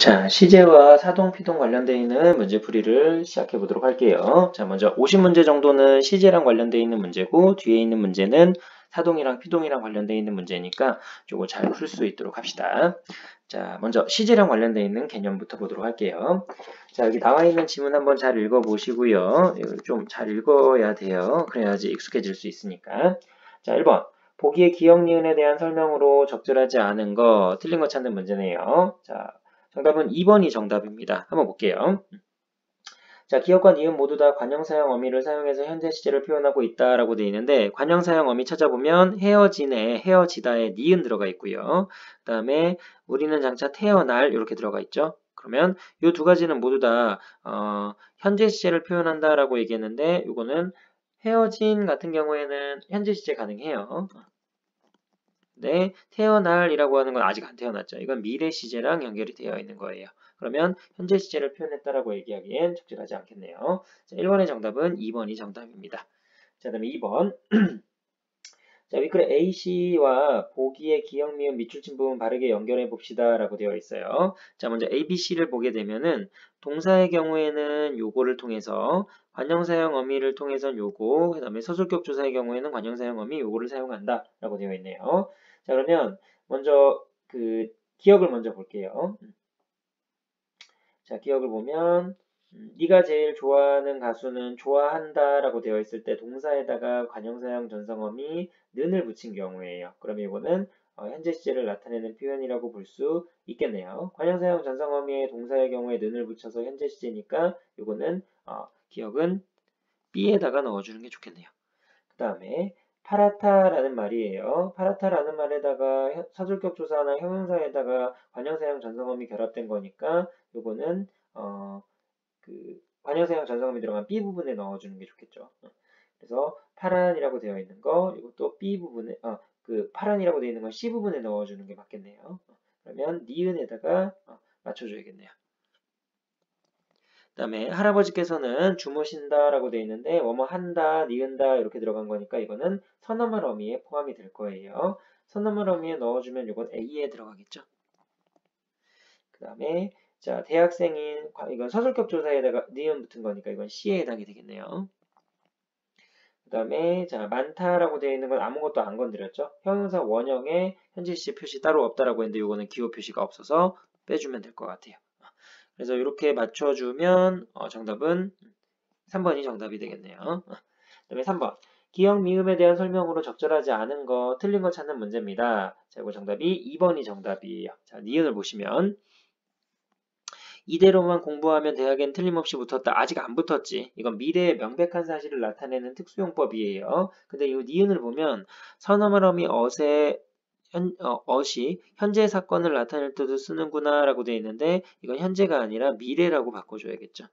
자, 시제와 사동, 피동 관련되어 있는 문제풀이를 시작해 보도록 할게요. 자, 먼저 50문제 정도는 시제랑 관련되어 있는 문제고 뒤에 있는 문제는 사동이랑 피동이랑 관련되어 있는 문제니까 요거 잘 풀 수 있도록 합시다. 자, 먼저 시제랑 관련되어 있는 개념부터 보도록 할게요. 자, 여기 나와 있는 지문 한번 잘 읽어 보시고요. 이걸 좀 잘 읽어야 돼요. 그래야지 익숙해질 수 있으니까. 자, 1번. 보기의 기억 니은에 대한 설명으로 적절하지 않은 거, 틀린 거 찾는 문제네요. 자, 정답은 2번이 정답입니다. 한번 볼게요. 자, 기억과 니은 모두 다 관형사형 어미를 사용해서 현재 시제를 표현하고 있다라고 되어 있는데 관형사형 어미 찾아보면 헤어지네, 헤어지다에 니은 들어가 있고요. 그 다음에 우리는 장차 태어날 이렇게 들어가 있죠. 그러면 이 두 가지는 모두 다 현재 시제를 표현한다라고 얘기했는데 이거는 헤어진 같은 경우에는 현재 시제 가능해요. 네, 태어날이라고 하는 건 아직 안 태어났죠. 이건 미래 시제랑 연결이 되어 있는 거예요. 그러면 현재 시제를 표현했다라고 얘기하기엔 적절하지 않겠네요. 자, 1번의 정답은 2번이 정답입니다. 자, 그다음에 2번. 자, 위클의 AC와 보기의 기억, 미음, 밑줄친 부분 바르게 연결해 봅시다 라고 되어 있어요. 자, 먼저 ABC를 보게 되면은 동사의 경우에는 요거를 통해서 관형사형 어미를 통해서는 요거, 그 다음에 서술격 조사의 경우에는 관형사형 어미 요거를 사용한다 라고 되어 있네요. 자, 그러면 먼저 그 기억을 먼저 볼게요. 자, 기억을 보면 네가 제일 좋아하는 가수는 좋아한다 라고 되어 있을 때 동사에다가 관형사형 전성어미 는을 붙인 경우에요. 그러면 이거는 현재 시제를 나타내는 표현이라고 볼 수 있겠네요. 관형사형 전성어미의 동사의 경우에 는을 붙여서 현재 시제니까 이거는 기억은 B에다가 넣어주는 게 좋겠네요. 그 다음에 파라타라는 말이에요. 파라타라는 말에다가 서술격 조사나 형용사에다가 관형사형 전성어미 결합된 거니까 요거는 그 관형사형 전성어미 들어간 B 부분에 넣어주는 게 좋겠죠. 그래서 파란이라고 되어 있는 거 이것도 B 부분에 그 파란이라고 되어 있는 건 C 부분에 넣어주는 게 맞겠네요. 그러면 니은에다가 맞춰줘야겠네요. 그 다음에 할아버지께서는 주무신다라고 되어 있는데 뭐뭐 한다, 니은다 이렇게 들어간 거니까 이거는 선어말 어미에 포함이 될 거예요. 선어말 어미에 넣어주면 이건 A에 들어가겠죠. 그 다음에 자 대학생인 이건 서술격 조사에다가 니은 붙은 거니까 이건 C에 해당이 되겠네요. 그 다음에 자 많다라고 되어 있는 건 아무것도 안 건드렸죠. 형용사 원형에 현재 시제 표시 따로 없다라고 했는데 이거는 기호 표시가 없어서 빼주면 될 것 같아요. 그래서 이렇게 맞춰주면 정답은 3번이 정답이 되겠네요. 그 다음에 3번. 기억 미음에 대한 설명으로 적절하지 않은 거, 틀린 거 찾는 문제입니다. 자, 이거 정답이 2번이 정답이에요. 자, 니은을 보시면 이대로만 공부하면 대학엔 틀림없이 붙었다. 아직 안 붙었지. 이건 미래의 명백한 사실을 나타내는 특수용법이에요. 근데 이 니은을 보면 선어말어미 어시 현재 사건을 나타낼 때도 쓰는구나 라고 되어 있는데 이건 현재가 아니라 미래라고 바꿔줘야겠죠.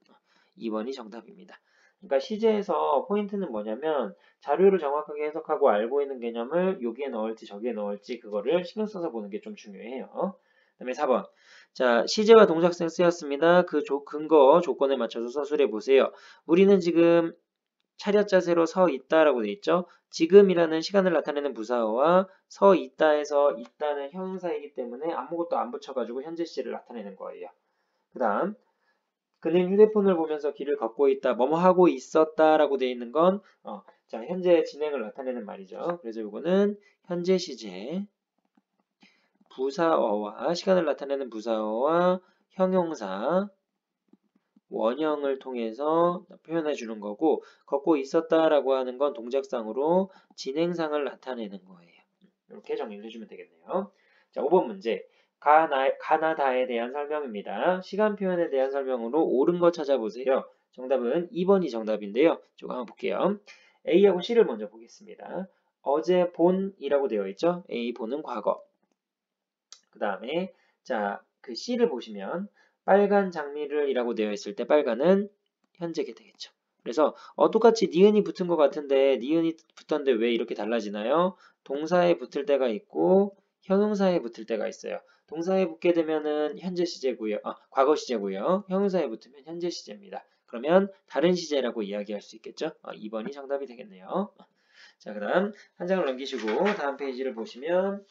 2번이 정답입니다. 그러니까 시제에서 포인트는 뭐냐면 자료를 정확하게 해석하고 알고 있는 개념을 여기에 넣을지 저기에 넣을지 그거를 신경 써서 보는 게 좀 중요해요. 그 다음에 4번. 자, 시제와 동작생 쓰였습니다. 그 근거 조건에 맞춰서 서술해 보세요. 우리는 지금 차렷 자세로 서 있다라고 돼 있죠. 지금이라는 시간을 나타내는 부사어와 서 있다에서 있다는 형용사이기 때문에 아무것도 안 붙여가지고 현재 시제를 나타내는 거예요. 그 다음 그는 휴대폰을 보면서 길을 걷고 있다, 뭐뭐 하고 있었다라고 돼 있는 건 자, 현재 진행을 나타내는 말이죠. 그래서 이거는 현재 시제 부사어와 시간을 나타내는 부사어와 형용사 원형을 통해서 표현해 주는 거고 걷고 있었다라고 하는 건 동작상으로 진행상을 나타내는 거예요. 이렇게 정리를 해주면 되겠네요. 자, 5번 문제. 가나다에 대한 설명입니다. 시간 표현에 대한 설명으로 옳은 거 찾아보세요. 정답은 2번이 정답인데요. 저거 한번 볼게요. A하고 C를 먼저 보겠습니다. 어제 본이라고 되어 있죠. A 본은 과거. 그 다음에 자, 그 C를 보시면 빨간 장미를이라고 되어 있을 때 빨간은 현재게 되겠죠. 그래서 똑같이 니은이 붙은 것 같은데 니은이 붙었는데 왜 이렇게 달라지나요? 동사에 붙을 때가 있고 형용사에 붙을 때가 있어요. 동사에 붙게 되면은 현재 시제고요. 과거 시제고요. 형용사에 붙으면 현재 시제입니다. 그러면 다른 시제라고 이야기할 수 있겠죠? 2번이 정답이 되겠네요. 자, 그 다음 한 장을 넘기시고 다음 페이지를 보시면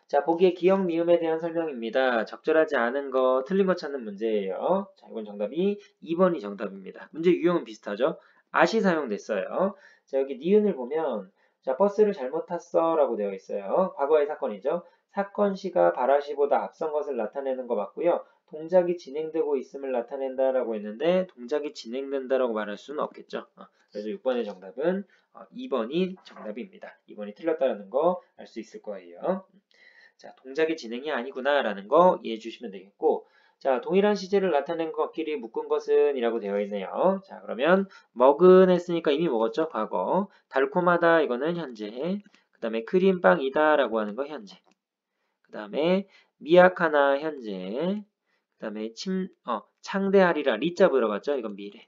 자, 보기에 기억 미음에 대한 설명입니다. 적절하지 않은 거, 틀린 거 찾는 문제예요. 자, 이건 정답이 2번이 정답입니다. 문제 유형은 비슷하죠? 앗이 사용됐어요. 자, 여기 니은을 보면 자, 버스를 잘못 탔어 라고 되어 있어요. 과거의 사건이죠. 사건 시가 발화시보다 앞선 것을 나타내는 거 맞고요. 동작이 진행되고 있음을 나타낸다라고 했는데 동작이 진행된다라고 말할 수는 없겠죠. 그래서 6번의 정답은 2번이 정답입니다. 2번이 틀렸다는 거 알 수 있을 거예요. 자, 동작의 진행이 아니구나라는 거 이해해 주시면 되겠고, 자, 동일한 시제를 나타낸 것끼리 묶은 것은 이라고 되어 있네요. 자, 그러면 먹은 했으니까 이미 먹었죠? 과거. 달콤하다 이거는 현재. 그 다음에 크림빵이다 라고 하는 거 현재. 그 다음에 미약하나 현재. 그 다음에 창대하리라 리자 들어갔죠? 이건 미래.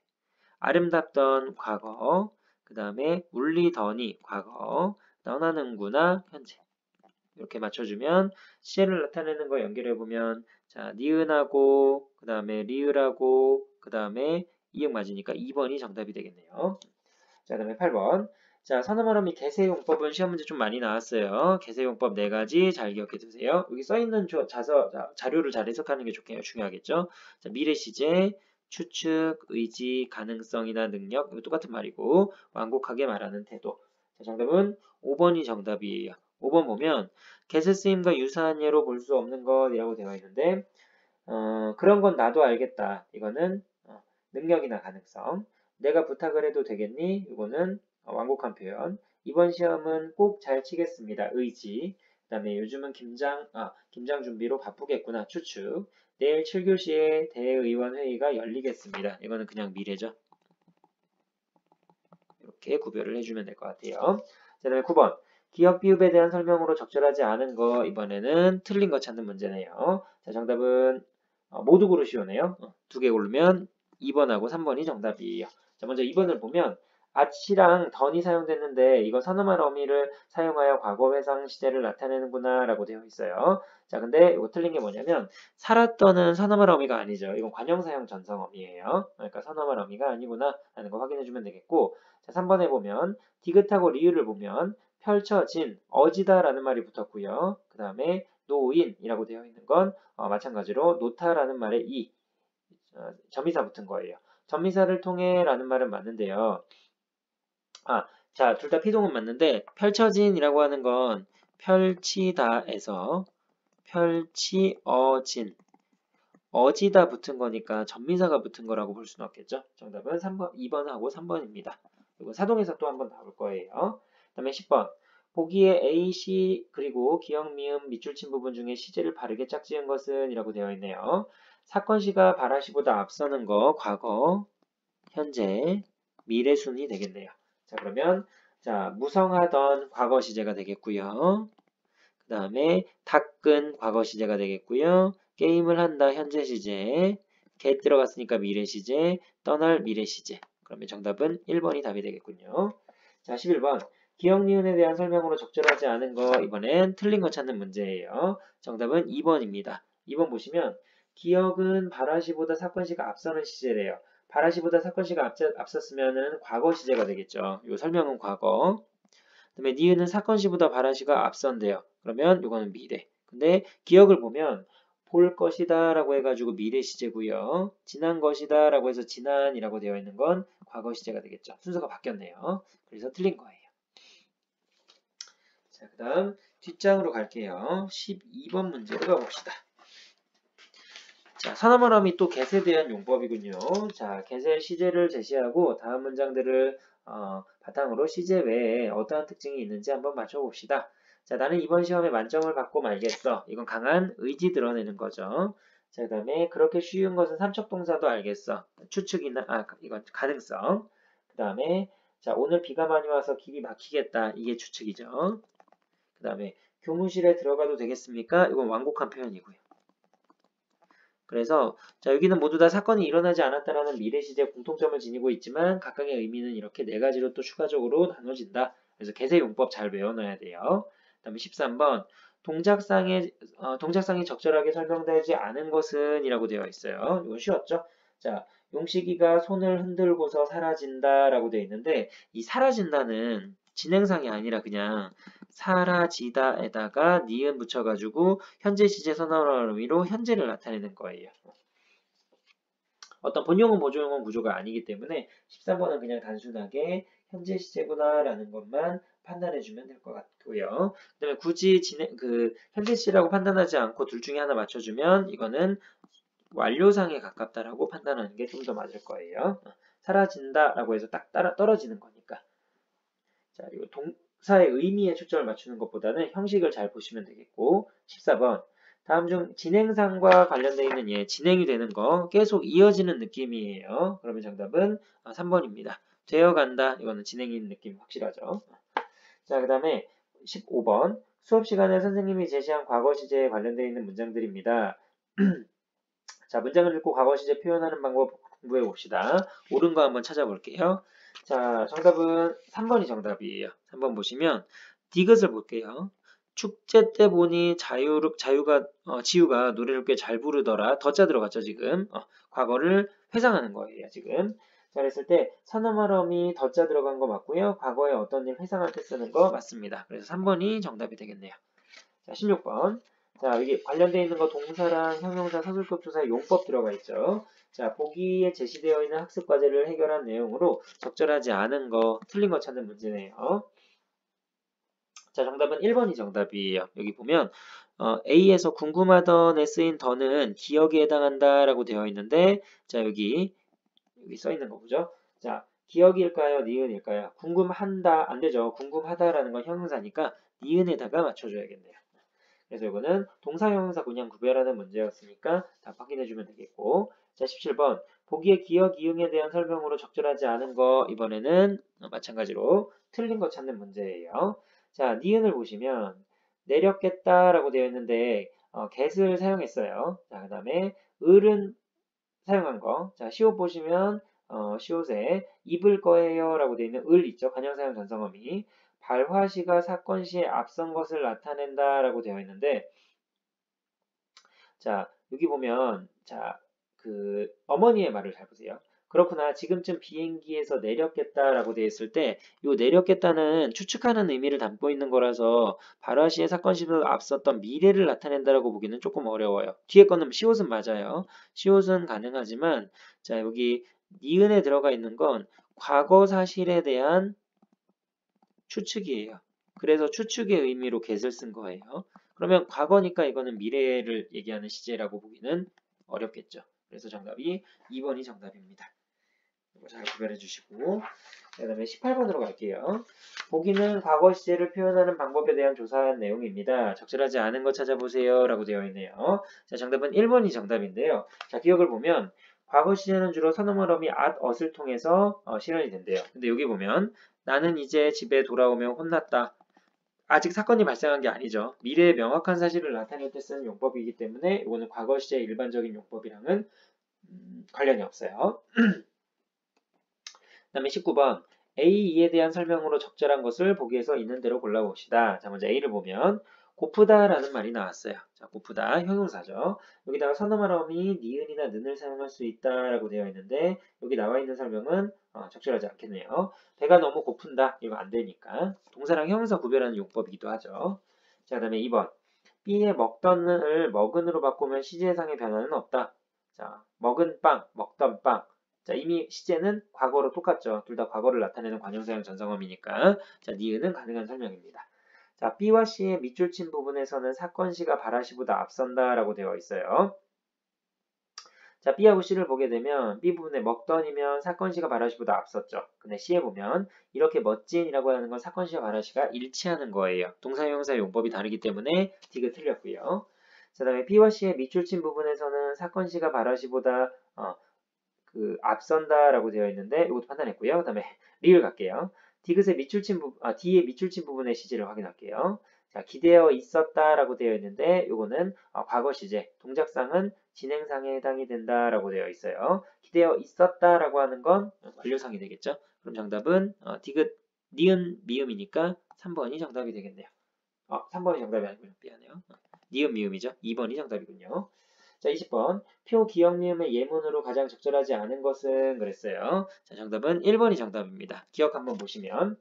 아름답던 과거. 그 다음에 울리더니 과거. 떠나는구나 현재. 이렇게 맞춰주면 시제를 나타내는 거 연결해보면 자 니은하고 그 다음에 리을하고 그 다음에 이응 맞으니까 2번이 정답이 되겠네요. 자, 그 다음에 8번. 자, 선어말어미 개세용법은 시험 문제 좀 많이 나왔어요. 개세용법 4가지 잘 기억해 두세요. 여기 써있는 자료를 잘 해석하는 게 중요하겠죠. 자, 미래 시제, 추측, 의지, 가능성이나 능력, 이거 똑같은 말이고 완곡하게 말하는 태도. 자, 정답은 5번이 정답이에요. 5번 보면 개세 쓰임과 유사한 예로 볼 수 없는 것이라고 되어 있는데 그런 건 나도 알겠다. 이거는 능력이나 가능성. 내가 부탁을 해도 되겠니? 이거는 완곡한 표현. 이번 시험은 꼭 잘 치겠습니다. 의지. 그 다음에 요즘은 김장 준비로 바쁘겠구나. 추측. 내일 7교시에 대의원 회의가 열리겠습니다. 이거는 그냥 미래죠. 이렇게 구별을 해주면 될 것 같아요. 자, 다음에 9번. 기억 비읍에 대한 설명으로 적절하지 않은 거 이번에는 틀린 거 찾는 문제네요. 자, 정답은 모두 고르시오네요. 2개 고르면 2번하고 3번이 정답이에요. 자, 먼저 2번을 보면 at이랑 던이 사용됐는데 이거 선어말 어미를 사용하여 과거 회상 시제를 나타내는구나 라고 되어 있어요. 자, 근데 이거 틀린 게 뭐냐면 살았던은 선어말 어미가 아니죠. 이건 관형사용 전성 어미예요. 그러니까 선어말 어미가 아니구나 라는 거 확인해 주면 되겠고, 자, 3번에 보면 디귿하고 리을을 보면 펼쳐진 어지다라는 말이 붙었고요. 그 다음에 노인이라고 되어 있는 건 마찬가지로 놓다라는 말에 점미사 붙은 거예요. 점미사를 통해 라는 말은 맞는데요. 자, 둘 다 피동은 맞는데 펼쳐진이라고 하는 건 펼치다에서 펼치어진 어지다 붙은 거니까 점미사가 붙은 거라고 볼 수는 없겠죠. 정답은 3번, 2번하고 3번입니다. 그리고 사동에서 또 한번 나올 거예요. 그 다음에 10번. 보기에 A, C 그리고 기역, 미음, 밑줄 친 부분 중에 시제를 바르게 짝지은 것은 이라고 되어 있네요. 사건 시가 발화시보다 앞서는 거 과거, 현재, 미래 순이 되겠네요. 자, 그러면 자, 무성하던 과거 시제가 되겠고요. 그 다음에 닦은 과거 시제가 되겠고요. 게임을 한다 현재 시제, get 들어갔으니까 미래 시제, 떠날 미래 시제. 그러면 정답은 1번이 답이 되겠군요. 자, 11번. 기억 니은에 대한 설명으로 적절하지 않은 거 이번엔 틀린 거 찾는 문제예요. 정답은 2번입니다. 2번 보시면 기억은 발화시보다 사건시가 앞서는 시제래요. 발화시보다 사건시가 앞섰으면 과거 시제가 되겠죠. 이 설명은 과거. 그다음에 니은은 사건시보다 발화시가 앞선대요. 그러면 이거는 미래. 근데 기억을 보면 볼 것이다 라고 해가지고 미래 시제고요. 지난 것이다 라고 해서 지난이라고 되어 있는 건 과거 시제가 되겠죠. 순서가 바뀌었네요. 그래서 틀린 거예요. 자, 그 다음 뒷장으로 갈게요. 12번 문제로 가봅시다. 자, 선어말어미 또 get에 대한 용법이군요. 자, get의 시제를 제시하고 다음 문장들을 바탕으로 시제 외에 어떠한 특징이 있는지 한번 맞춰봅시다. 자, 나는 이번 시험에 만점을 받고 말겠어. 이건 강한 의지 드러내는 거죠. 자, 그 다음에 그렇게 쉬운 것은 삼척동사도 알겠어. 추측이나, 이건 가능성. 그 다음에 자, 오늘 비가 많이 와서 길이 막히겠다. 이게 추측이죠. 그 다음에 교무실에 들어가도 되겠습니까? 이건 완곡한 표현이고요. 그래서 자, 여기는 모두 다 사건이 일어나지 않았다라는 미래 시제 공통점을 지니고 있지만 각각의 의미는 이렇게 4가지로 또 추가적으로 나눠진다. 그래서 개세 용법 잘 외워놔야 돼요. 그 다음에 13번 동작상이 적절하게 설명되지 않은 것은 이라고 되어 있어요. 이건 쉬웠죠? 자, 용식이가 손을 흔들고서 사라진다 라고 되어 있는데 이 사라진다는 진행상이 아니라 그냥 사라지다에다가 니은 붙여가지고 현재 시제 선언어로 의미로 현재를 나타내는 거예요. 어떤 본용은 보조용은 구조가 아니기 때문에 13번은 그냥 단순하게 현재 시제구나 라는 것만 판단해 주면 될 것 같고요. 그 다음에 굳이 현재 시제라고 판단하지 않고 둘 중에 하나 맞춰주면 이거는 완료상에 가깝다라고 판단하는 게 좀 더 맞을 거예요. 사라진다라고 해서 딱 떨어지는 거니까. 자, 이거 동사의 의미에 초점을 맞추는 것보다는 형식을 잘 보시면 되겠고 14번 다음 중 진행상과 관련되어 있는 진행이 되는 거 계속 이어지는 느낌이에요. 그러면 정답은 3번입니다. 되어간다. 이거는 진행인 느낌 확실하죠. 자, 그 다음에 15번 수업 시간에 선생님이 제시한 과거 시제에 관련되어 있는 문장들입니다. 자, 문장을 읽고 과거 시제 표현하는 방법 공부해 봅시다. 옳은 거 한번 찾아볼게요. 자, 정답은 3번이 정답이에요. 3번 보시면 디귿을 볼게요. 축제 때 보니 지우가 노래를 꽤 잘 부르더라. 덧자 들어갔죠, 지금. 과거를 회상하는 거예요, 지금. 자, 그랬을 때 선어말어미 덧자 들어간 거 맞고요. 과거에 어떤 일 회상할 때 쓰는 거 맞습니다. 그래서 3번이 정답이 되겠네요. 자, 16번. 자, 여기 관련되어 있는 거 동사랑 형용사, 서술법 조사의 용법 들어가 있죠. 자, 보기에 제시되어 있는 학습 과제를 해결한 내용으로 적절하지 않은 거, 틀린 거 찾는 문제네요. 자, 정답은 1번이 정답이에요. 여기 보면 A에서 궁금하던에 쓰인 더는 기억에 해당한다라고 되어 있는데 자, 여기 써 있는 거 보죠. 자, 기억일까요? 니은일까요? 궁금한다. 안 되죠. 궁금하다라는 건 형용사니까 니은에다가 맞춰줘야겠네요. 그래서 이거는 동사 형용사 그냥 구별하는 문제였으니까 다 확인해주면 되겠고 자 17번 보기에 기억 이응에 대한 설명으로 적절하지 않은 거 이번에는 마찬가지로 틀린 거 찾는 문제예요. 자 니은을 보시면 내렸겠다 라고 되어 있는데 get을 사용했어요. 자 그 다음에 을은 사용한 거. 자 시옷 보시면 시옷에 입을 거예요 라고 되어 있는 을 있죠. 관형사용 전성어미 발화시가 사건 시에 앞선 것을 나타낸다 라고 되어 있는데 자 여기 보면 자 그 어머니의 말을 잘 보세요. 그렇구나 지금쯤 비행기에서 내렸겠다 라고 되어 있을 때 이 내렸겠다는 추측하는 의미를 담고 있는 거라서 발화시의 사건 시보다 앞섰던 미래를 나타낸다라고 보기는 조금 어려워요. 뒤에 거는 시옷은 맞아요. 시옷은 가능하지만 자 여기 니은에 들어가 있는 건 과거 사실에 대한 추측이에요. 그래서 추측의 의미로 get을 쓴 거예요. 그러면 과거니까 이거는 미래를 얘기하는 시제라고 보기는 어렵겠죠. 그래서 정답이 2번이 정답입니다. 이거 잘 구별해 주시고 그 다음에 18번으로 갈게요. 보기는 과거 시제를 표현하는 방법에 대한 조사한 내용입니다. 적절하지 않은 거 찾아보세요 라고 되어 있네요. 자, 정답은 1번이 정답인데요. 자, 기억을 보면 과거 시제는 주로 선어말어미 at을 통해서 실현이 된대요. 근데 여기 보면 나는 이제 집에 돌아오면 혼났다. 아직 사건이 발생한 게 아니죠. 미래의 명확한 사실을 나타낼 때 쓰는 용법이기 때문에 이거는 과거 시제의 일반적인 용법이랑은 관련이 없어요. 그 다음에 19번 A2에 대한 설명으로 적절한 것을 보기에서 있는 대로 골라봅시다. 자, 먼저 A를 보면 고프다라는 말이 나왔어요. 자, 고프다 형용사죠. 여기다가 선어말어미 니은이나 는을 사용할 수 있다라고 되어 있는데 여기 나와 있는 설명은 적절하지 않겠네요. 배가 너무 고픈다. 이거 안 되니까. 동사랑 형용사 구별하는 용법이기도 하죠. 자, 그 다음에 2번 B의 먹던을 먹은으로 바꾸면 시제상의 변화는 없다. 자, 먹은 빵, 먹던 빵. 자, 이미 시제는 과거로 똑같죠. 둘 다 과거를 나타내는 관형사형 전성어미니까. 자, 니은은 가능한 설명입니다. 자, B와 C의 밑줄 친 부분에서는 사건 시가 발화시보다 앞선다라고 되어 있어요. 자, B하고 C를 보게 되면 B 부분에 먹던이면 사건 시가 발화시보다 앞섰죠. 근데 C에 보면 이렇게 멋진이라고 하는 건 사건 시와 발화시가 일치하는 거예요. 동사 형용사 용법이 다르기 때문에 D가 틀렸고요. 자, 다음에 B와 C의 밑줄 친 부분에서는 사건 시가 발화시보다 앞선다라고 되어 있는데 이것도 판단했고요. 그 다음에 리을 갈게요. 디귿의 D의 밑줄 친 부분의 시제를 확인할게요. 자, 기대어 있었다라고 되어 있는데 이거는 과거 시제, 동작상은 진행상에 해당이 된다라고 되어 있어요. 기대어 있었다라고 하는 건 완료상이 되겠죠. 그럼 정답은 디귿, 니은, 미음이니까 3번이 정답이 되겠네요. 3번이 정답이 아니고요. 미안해요. 니은, 미음이죠. 2번이 정답이군요. 자, 20번. 표, 기억, 미음의 예문으로 가장 적절하지 않은 것은 그랬어요. 자, 정답은 1번이 정답입니다. 기억 한번 보시면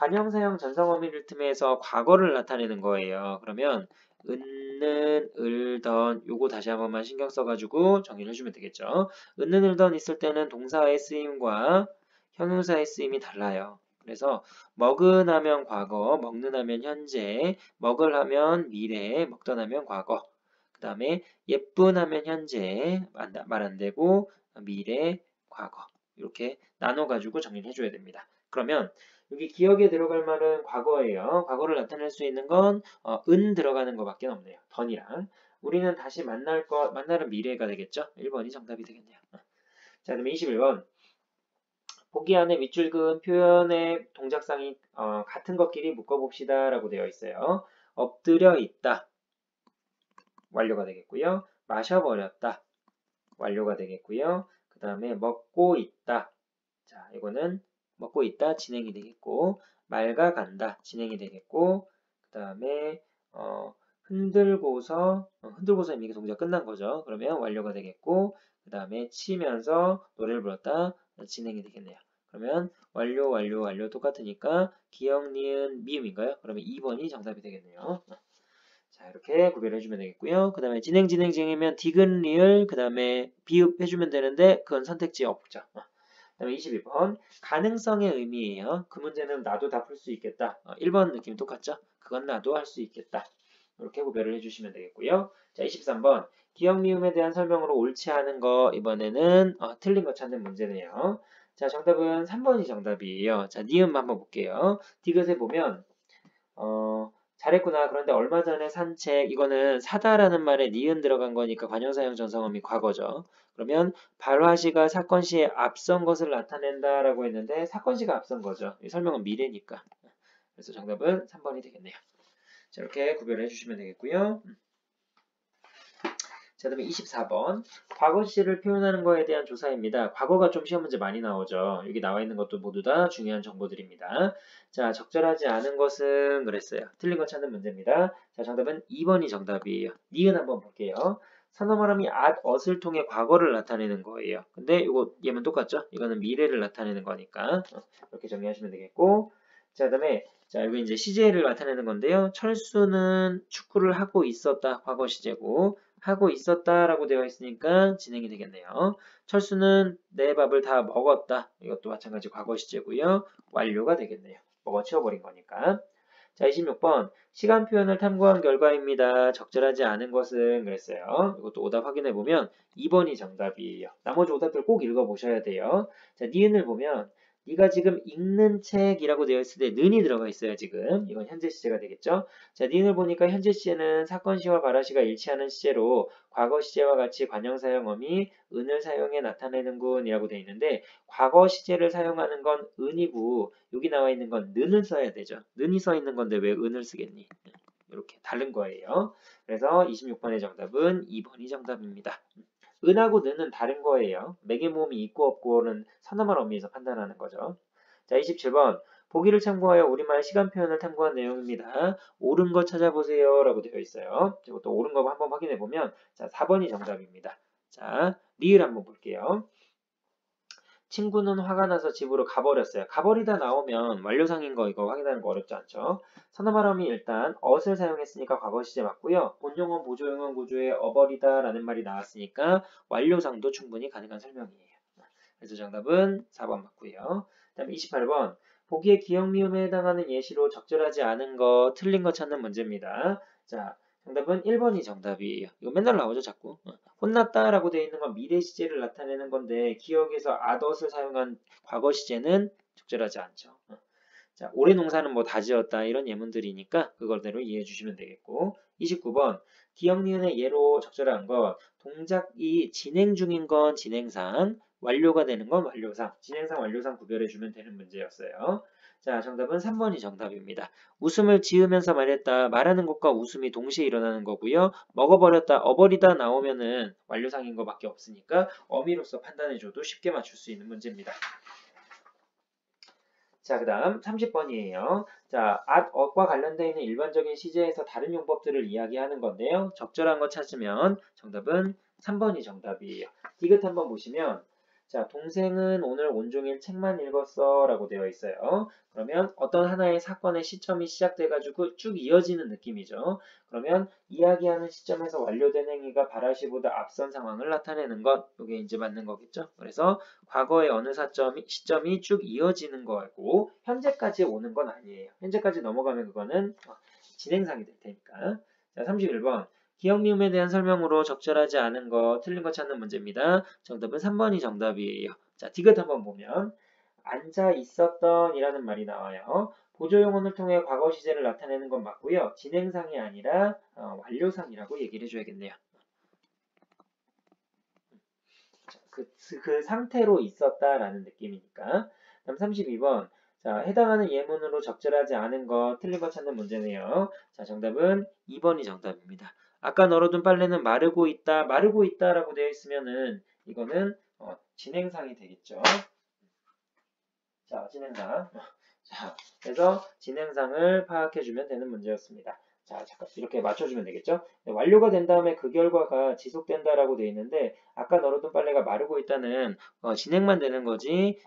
관형사형 전성어미를 틈해서 과거를 나타내는 거예요. 그러면 은는, 을던 요거 다시 한 번만 신경 써가지고 정리를 해주면 되겠죠. 은는, 을던 있을 때는 동사의 쓰임과 형용사의 쓰임이 달라요. 그래서 먹은 하면 과거, 먹는 하면 현재, 먹을 하면 미래, 먹던 하면 과거. 그 다음에 예쁜 하면 현재, 말 안 되고 미래, 과거. 이렇게 나눠가지고 정리를 해줘야 됩니다. 그러면 여기 기억에 들어갈 말은 과거예요. 과거를 나타낼 수 있는 건 은 들어가는 것밖에 없네요. 던이랑. 우리는 다시 만날은 미래가 되겠죠? 1번이 정답이 되겠네요. 자, 그러면 21번. 보기 안에 윗줄 그은 표현의 동작상이 같은 것끼리 묶어봅시다 라고 되어 있어요. 엎드려 있다. 완료가 되겠고요. 마셔버렸다. 완료가 되겠고요. 그 다음에 먹고 있다. 자, 이거는 먹고 있다 진행이 되겠고, 맑아간다 진행이 되겠고, 그 다음에 흔들고서 이미 동작 끝난 거죠. 그러면 완료가 되겠고, 그 다음에 치면서 노래를 불렀다 진행이 되겠네요. 그러면 완료 똑같으니까 기억, 니은, 미음인가요? 그러면 2번이 정답이 되겠네요. 자, 이렇게 구별해 주면 되겠고요. 그 다음에 진행이면 디귿, 리을, 그 다음에 비읍 해주면 되는데 그건 선택지에 없죠. 그 다음에 22번 가능성의 의미예요. 그 문제는 나도 다 풀 수 있겠다. 1번 느낌 똑같죠? 그건 나도 할 수 있겠다. 이렇게 구별을 해주시면 되겠고요. 자, 23번 기억 미음에 대한 설명으로 옳지 않은 거 이번에는 틀린 거 찾는 문제네요. 자, 정답은 3번이 정답이에요. 자, 니은 한번 볼게요. 디귿에 보면 잘했구나. 그런데 얼마 전에 산 책, 이거는 사다라는 말에 니은 들어간 거니까 관형사형 전성어미 과거죠. 그러면 발화시가 사건시에 앞선 것을 나타낸다라고 했는데 사건시가 앞선 거죠. 이 설명은 미래니까. 그래서 정답은 3번이 되겠네요. 자, 이렇게 구별해 주시면 되겠고요. 자, 그다음에 24번 과거 시제를 표현하는 거에 대한 조사입니다. 과거가 좀 시험 문제 많이 나오죠. 여기 나와 있는 것도 모두 다 중요한 정보들입니다. 자, 적절하지 않은 것은 그랬어요. 틀린 거 찾는 문제입니다. 자, 정답은 2번이 정답이에요. 니은 한번 볼게요. 선어말함이 앗을 통해 과거를 나타내는 거예요. 근데 이거 얘만 똑같죠? 이거는 미래를 나타내는 거니까 이렇게 정리하시면 되겠고, 자, 그다음에 자, 여기 이제 시제를 나타내는 건데요. 철수는 축구를 하고 있었다. 과거 시제고 하고 있었다라고 되어 있으니까 진행이 되겠네요. 철수는 내 밥을 다 먹었다. 이것도 마찬가지 과거 시제고요. 완료가 되겠네요. 먹어치워버린 거니까. 자, 26번 시간 표현을 탐구한 결과입니다. 적절하지 않은 것은 그랬어요. 이것도 오답 확인해 보면 2번이 정답이에요. 나머지 오답들 꼭 읽어보셔야 돼요. 자, 니은을 보면 네가 지금 읽는 책이라고 되어 있을 때 는이 들어가 있어요. 지금 이건 현재 시제가 되겠죠. 자, 니은을 보니까 현재 시제는 사건 시와 발화 시가 일치하는 시제로 과거 시제와 같이 관형사형 어미 은을 사용해 나타내는군 이라고 되어 있는데, 과거 시제를 사용하는 건 은이고 여기 나와 있는 건 는을 써야 되죠. 는이 써 있는 건데 왜 은을 쓰겠니? 이렇게 다른 거예요. 그래서 26번의 정답은 2번이 정답입니다. 은하고 는은 다른 거예요. 매개모음이 있고 없고는 선어말 어미에서 판단하는 거죠. 자, 27번 보기를 참고하여 우리말 시간 표현을 탐구한 내용입니다. 옳은 거 찾아보세요 라고 되어 있어요. 이것도 옳은 거 한번 확인해 보면 자, 4번이 정답입니다. 자, 리을 한번 볼게요. 친구는 화가 나서 집으로 가버렸어요. 가버리다 나오면 완료상인 거 이거 확인하는 거 어렵지 않죠? 선어말함이 일단 엇을 사용했으니까 과거 시제 맞고요. 본용어, 보조용어 구조에 어버리다 라는 말이 나왔으니까 완료상도 충분히 가능한 설명이에요. 그래서 정답은 4번 맞고요. 그 다음에 28번 보기에 기억 미음에 해당하는 예시로 적절하지 않은 거, 틀린 거 찾는 문제입니다. 자, 정답은 1번이 정답이에요. 이거 맨날 나오죠, 자꾸. 혼났다라고 되어 있는 건 미래 시제를 나타내는 건데 기억에서 앗을 사용한 과거 시제는 적절하지 않죠. 자, 올해 농사는 뭐 다 지었다 이런 예문들이니까 그걸대로 이해해 주시면 되겠고, 29번 기억 니은의 예로 적절한 것, 동작이 진행 중인 건 진행상, 완료가 되는 건 완료상, 진행상 완료상 구별해 주면 되는 문제였어요. 자, 정답은 3번이 정답입니다. 웃음을 지으면서 말했다. 말하는 것과 웃음이 동시에 일어나는 거고요. 먹어버렸다, 어버리다 나오면은 완료상인 것밖에 없으니까 어미로서 판단해줘도 쉽게 맞출 수 있는 문제입니다. 자, 그 다음 30번이에요. 자, 앗과 관련되어 있는 일반적인 시제에서 다른 용법들을 이야기하는 건데요. 적절한 거 찾으면 정답은 3번이 정답이에요. 디귿 한번 보시면 자, 동생은 오늘 온종일 책만 읽었어 라고 되어 있어요. 그러면 어떤 하나의 사건의 시점이 시작돼가지고 쭉 이어지는 느낌이죠. 그러면 이야기하는 시점에서 완료된 행위가 바라시보다 앞선 상황을 나타내는 것, 이게 이제 맞는 거겠죠. 그래서 과거의 어느 시점이 쭉 이어지는 거고 현재까지 오는 건 아니에요. 현재까지 넘어가면 그거는 진행상이 될 테니까. 자, 31번. 기억 미음에 대한 설명으로 적절하지 않은 거, 틀린 거 찾는 문제입니다. 정답은 3번이 정답이에요. 자, 디귿 한번 보면 앉아 있었던 이라는 말이 나와요. 보조용언을 통해 과거 시제를 나타내는 건 맞고요. 진행상이 아니라 완료상이라고 얘기를 해줘야겠네요. 그 상태로 있었다라는 느낌이니까. 다음 32번. 자, 해당하는 예문으로 적절하지 않은 거, 틀린 거 찾는 문제네요. 자, 정답은 2번이 정답입니다. 아까 널어둔 빨래는 마르고 있다, 마르고 있다라고 되어 있으면은 이거는 진행상이 되겠죠. 자, 진행상. 자, 그래서 진행상을 파악해주면 되는 문제였습니다. 자, 잠깐 이렇게 맞춰주면 되겠죠? 네, 완료가 된 다음에 그 결과가 지속된다라고 되어 있는데 아까 널어둔 빨래가 마르고 있다는 진행만 되는 거지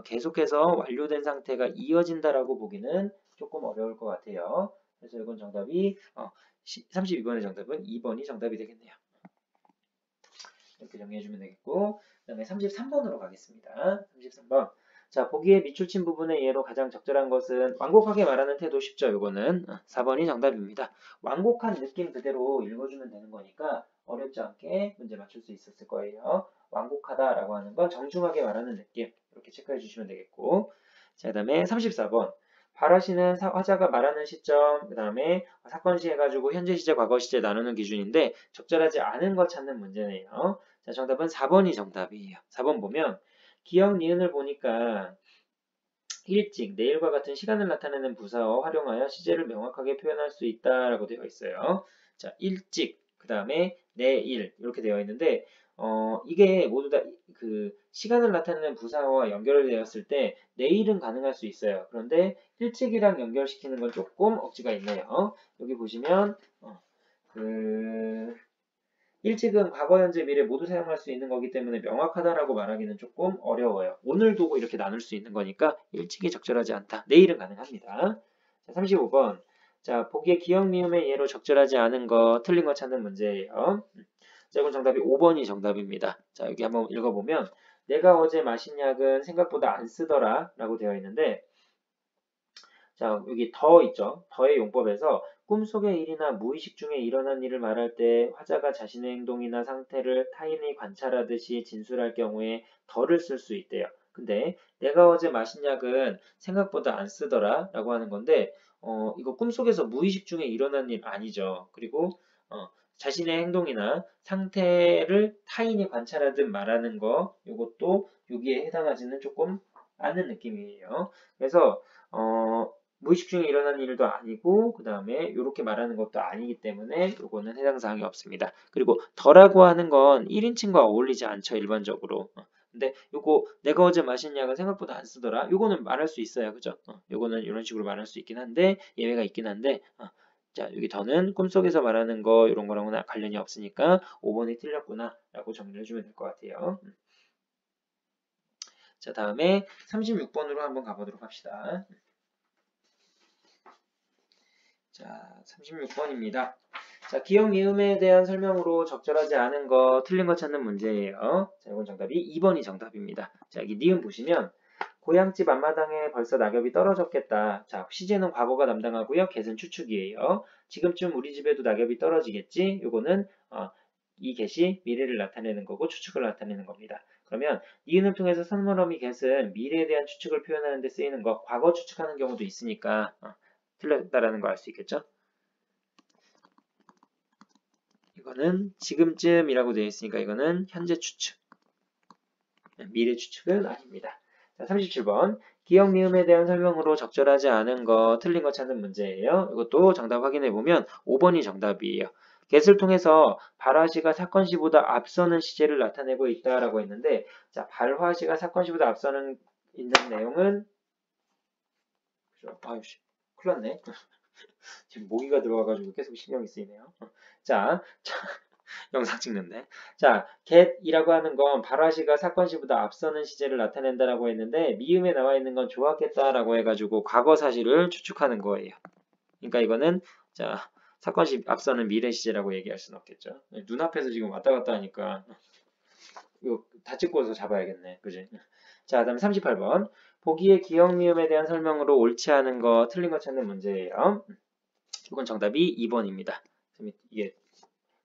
계속해서 완료된 상태가 이어진다라고 보기는 조금 어려울 것 같아요. 그래서 이건 정답이 32번의 정답은 2번이 정답이 되겠네요. 이렇게 정리해주면 되겠고 그 다음에 33번으로 가겠습니다. 33번. 자, 보기에 밑줄 친 부분의 예로 가장 적절한 것은 완곡하게 말하는 태도 쉽죠. 이거는 4번이 정답입니다. 완곡한 느낌 그대로 읽어주면 되는 거니까 어렵지 않게 문제 맞출 수 있었을 거예요. 완곡하다라고 하는 건 정중하게 말하는 느낌 이렇게 체크해 주시면 되겠고 자, 그 다음에 34번. 바라시는 화자가 말하는 시점, 그 다음에 사건 시 해가지고 현재 시제, 과거 시제 나누는 기준인데 적절하지 않은 것 찾는 문제네요. 자, 정답은 4번이 정답이에요. 4번 보면 기억 니은을 보니까 일찍, 내일과 같은 시간을 나타내는 부사어 활용하여 시제를 명확하게 표현할 수 있다라고 되어 있어요. 자, 일찍, 그 다음에 내일 이렇게 되어 있는데 이게 모두 다 그 시간을 나타내는 부사어와 연결되었을 때 내일은 가능할 수 있어요. 그런데 일찍이랑 연결시키는 건 조금 억지가 있네요. 여기 보시면 그 일찍은 과거, 현재, 미래 모두 사용할 수 있는 거기 때문에 명확하다라고 말하기는 조금 어려워요. 오늘도 이렇게 나눌 수 있는 거니까 일찍이 적절하지 않다. 내일은 가능합니다. 자, 35번. 자, 보기에 기억 미음의 예로 적절하지 않은 거, 틀린 거 찾는 문제예요. 자, 이건 정답이 5번이 정답입니다. 자, 여기 한번 읽어보면 내가 어제 마신 약은 생각보다 안 쓰더라 라고 되어 있는데 자, 여기 더 있죠. 더의 용법에서 꿈속의 일이나 무의식 중에 일어난 일을 말할 때 화자가 자신의 행동이나 상태를 타인이 관찰하듯이 진술할 경우에 더를 쓸 수 있대요. 근데 내가 어제 마신 약은 생각보다 안 쓰더라 라고 하는 건데 이거 꿈속에서 무의식 중에 일어난 일 아니죠. 그리고 자신의 행동이나 상태를 타인이 관찰하듯 말하는 거 이것도 여기에 해당하지는 조금 않는 느낌이에요. 그래서 무의식 중에 일어난 일도 아니고 그 다음에 이렇게 말하는 것도 아니기 때문에 이거는 해당 사항이 없습니다. 그리고 더라고 하는 건 1인칭과 어울리지 않죠. 일반적으로. 근데 요거 내가 어제 마신 약은 생각보다 안 쓰더라. 요거는 말할 수 있어요. 그죠? 요거는 이런 식으로 말할 수 있긴 한데 예외가 있긴 한데 자, 여기 더는 꿈속에서 말하는 거 이런 거랑은 관련이 없으니까 5번이 틀렸구나 라고 정리를 해주면 될 것 같아요. 자, 다음에 36번으로 한번 가보도록 합시다. 자, 36번입니다. 자, 기억 미음에 대한 설명으로 적절하지 않은 거, 틀린 거 찾는 문제예요. 자, 이건 정답이 2번이 정답입니다. 자, 여기 니은 보시면 고향집 앞마당에 벌써 낙엽이 떨어졌겠다. 자, 시제는 과거가 담당하고요. get은 추측이에요. 지금쯤 우리 집에도 낙엽이 떨어지겠지? 요거는 이 get이 미래를 나타내는 거고 추측을 나타내는 겁니다. 그러면 니은을 통해서 선물어미 get은 미래에 대한 추측을 표현하는 데 쓰이는 거, 과거 추측하는 경우도 있으니까 틀렸다라는 거 알 수 있겠죠? 이거는 지금쯤이라고 되어 있으니까 이거는 현재 추측. 미래 추측은 아닙니다. 자, 37번. 기억 미음에 대한 설명으로 적절하지 않은 거, 틀린 거 찾는 문제예요. 이것도 정답 확인해 보면 5번이 정답이에요. get을 통해서 발화시가 사건시보다 앞서는 시제를 나타내고 있다라고 했는데 자, 발화시가 사건시보다 앞서는 있는 내용은 아유씨, 큰일 났네. 지금 모기가 들어와가지고 계속 신경이 쓰이네요. 자, 영상 찍는데. 자, get이라고 하는 건 발화시가 사건 시보다 앞서는 시제를 나타낸다라고 했는데 미음에 나와 있는 건 좋았겠다라고 해가지고 과거 사실을 추측하는 거예요. 그러니까 이거는 자 사건 시 앞서는 미래 시제라고 얘기할 수는 없겠죠. 눈앞에서 지금 왔다 갔다 하니까 이거 다 찍고서 잡아야겠네. 그지? 자, 다음 38번. 보기의 기억 미음에 대한 설명으로 옳지 않은 거, 틀린 거 찾는 문제예요. 이건 정답이 2번입니다. 이게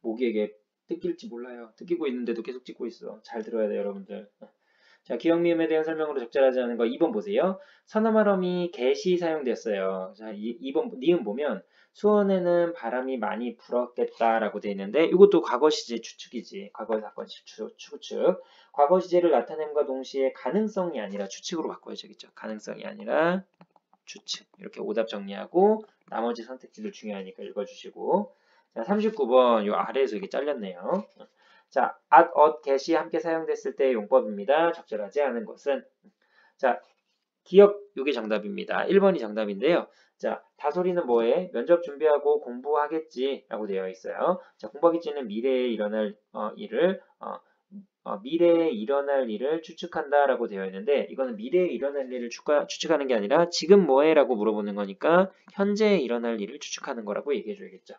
모기에게 뜯길지 몰라요. 뜯기고 있는데도 계속 찍고 있어. 잘 들어야 돼요, 여러분들. 자, 기억 미음에 대한 설명으로 적절하지 않은 거 2번 보세요. 서너마럼이 get이 사용됐어요. 자, 2번 니은 보면 수원에는 바람이 많이 불었겠다라고 돼 있는데 이것도 과거 시제 추측이지. 과거 사건 추측. 과거 시제를 나타냄과 동시에 가능성이 아니라 추측으로 바꿔야겠죠. 가능성이 아니라 추측. 이렇게 오답 정리하고 나머지 선택지들 중요하니까 읽어주시고. 자, 39번 요 아래에서 이게 잘렸네요. 자, at, get이 함께 사용됐을 때의 용법입니다. 적절하지 않은 것은 자, 기억 요게 정답입니다. 1번이 정답인데요. 자, 다솔이는 뭐해? 면접 준비하고 공부하겠지 라고 되어 있어요. 자, 공부하겠지는 미래에 일어날 미래에 일어날 일을 추측한다 라고 되어 있는데 이거는 미래에 일어날 일을 추측하는 게 아니라 지금 뭐해? 라고 물어보는 거니까 현재에 일어날 일을 추측하는 거라고 얘기해 줘야겠죠.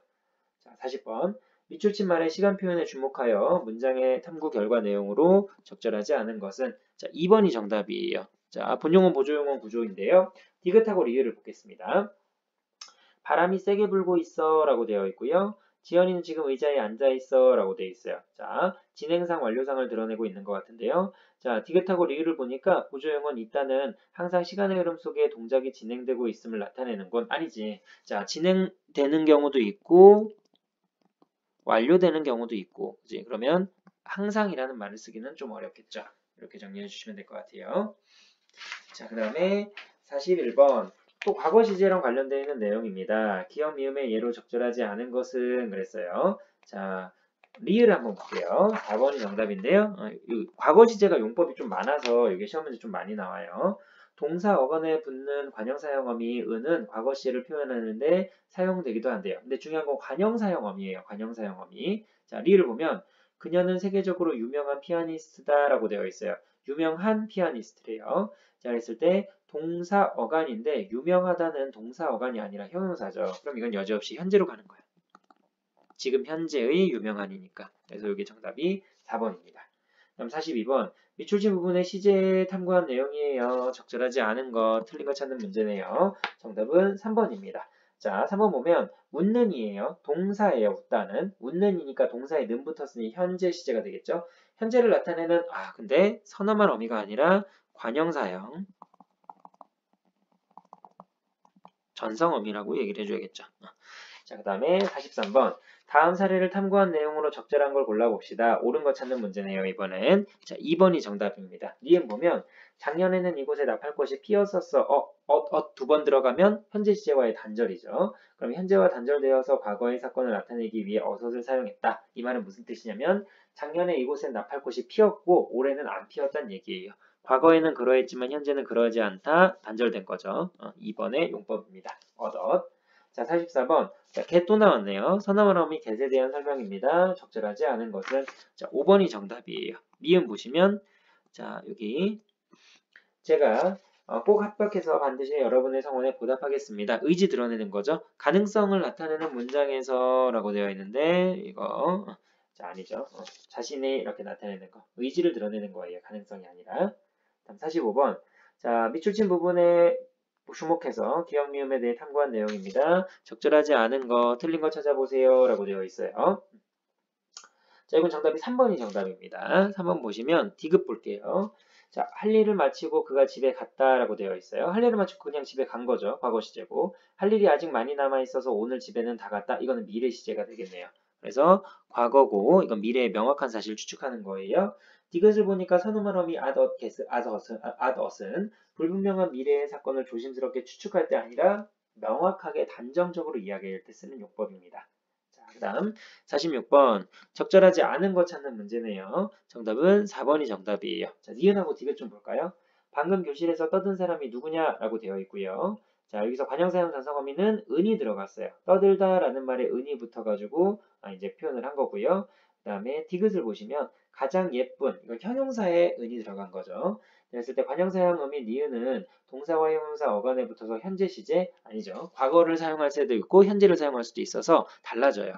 자, 40번. 밑줄친 말의 시간 표현에 주목하여 문장의 탐구 결과 내용으로 적절하지 않은 것은 자, 2번이 정답이에요. 자, 본용어, 보조용어, 구조인데요. 디귿하고 리을을 보겠습니다. 바람이 세게 불고 있어 라고 되어 있고요. 지연이는 지금 의자에 앉아 있어 라고 되어 있어요. 자, 진행상, 완료상을 드러내고 있는 것 같은데요. 자, 디귿하고 리을을 보니까 보조용어는 일단은 항상 시간의 흐름 속에 동작이 진행되고 있음을 나타내는 건 아니지. 자, 진행되는 경우도 있고 완료되는 경우도 있고, 그지? 그러면 항상이라는 말을 쓰기는 좀 어렵겠죠. 이렇게 정리해 주시면 될 것 같아요. 자, 그 다음에 41번. 또 과거 시제랑 관련되어 있는 내용입니다. 기억 미음의 예로 적절하지 않은 것은 그랬어요. 자, 리을 한번 볼게요. 4번이 정답인데요. 과거 시제가 용법이 좀 많아서 이게 시험 문제 좀 많이 나와요. 동사 어간에 붙는 관형사형어미 은은 과거 시제를 표현하는데 사용되기도 한대요. 근데 중요한 건 관형사형어미예요. 관형사형어미. 자, 리를 보면 그녀는 세계적으로 유명한 피아니스트다라고 되어 있어요. 유명한 피아니스트래요. 자, 그랬을 때 동사 어간인데 유명하다는 동사 어간이 아니라 형용사죠. 그럼 이건 여지없이 현재로 가는 거야. 지금 현재의 유명한이니까. 그래서 여기 정답이 4번입니다. 다음 42번. 밑줄진 부분의 시제 탐구한 내용이에요. 적절하지 않은 거, 틀린 거 찾는 문제네요. 정답은 3번입니다. 자, 3번 보면 웃는이에요. 동사예요. 웃다는. 웃는이니까 동사에 는 붙었으니 현재 시제가 되겠죠. 현재를 나타내는 근데 선어만 어미가 아니라 관형사형 전성어미라고 얘기를 해줘야겠죠. 자, 그 다음에 43번. 다음 사례를 탐구한 내용으로 적절한 걸 골라봅시다. 옳은 거 찾는 문제네요, 이번엔. 자, 2번이 정답입니다. 니은 보면 작년에는 이곳에 나팔꽃이 피었었어. 두 번 들어가면 현재 시제와의 단절이죠. 그럼 현재와 단절되어서 과거의 사건을 나타내기 위해 어섯을 사용했다. 이 말은 무슨 뜻이냐면 작년에 이곳엔 나팔꽃이 피었고 올해는 안 피었다는 얘기예요. 과거에는 그러했지만 현재는 그러지 않다. 단절된 거죠. 2번의 용법입니다. 어덧. 자, 44번. 자, get 또 나왔네요. 서나마나미 get에 대한 설명입니다. 적절하지 않은 것은 자, 5번이 정답이에요. 미음 보시면 자, 여기 제가 꼭 합격해서 반드시 여러분의 성원에 보답하겠습니다. 의지 드러내는 거죠. 가능성을 나타내는 문장에서 라고 되어 있는데 이거 자, 아니죠. 자신이 이렇게 나타내는 거. 의지를 드러내는 거예요. 가능성이 아니라. 다음 45번. 자, 밑줄친 부분에 주목해서 기억 미음에 대해 탐구한 내용입니다. 적절하지 않은 거, 틀린 거 찾아보세요. 라고 되어 있어요. 자, 이건 정답이 3번이 정답입니다. 3번 보시면 디귿 볼게요. 자, 할 일을 마치고 그가 집에 갔다라고 되어 있어요. 할 일을 마치고 그냥 집에 간 거죠. 과거 시제고. 할 일이 아직 많이 남아 있어서 오늘 집에는 다 갔다. 이거는 미래 시제가 되겠네요. 그래서 과거고 이건 미래의 명확한 사실을 추측하는 거예요. 디귿을 보니까 선우말음이 at은 불분명한 미래의 사건을 조심스럽게 추측할 때 아니라 명확하게 단정적으로 이야기할 때 쓰는 용법입니다. 자, 그 다음 46번 적절하지 않은 거 찾는 문제네요. 정답은 4번이 정답이에요. 자, 니은하고 디귿 좀 볼까요? 방금 교실에서 떠든 사람이 누구냐라고 되어 있고요. 자, 여기서 관형사형 전성어미는 은이 들어갔어요. 떠들다라는 말에 은이 붙어가지고 이제 표현을 한 거고요. 그 다음에 디귿을 보시면 가장 예쁜, 이건 형용사에 은이 들어간 거죠. 그랬을 때 관형사형 음이 니은은 동사와 형용사 어간에 붙어서 현재 시제 아니죠. 과거를 사용할 수도 있고 현재를 사용할 수도 있어서 달라져요.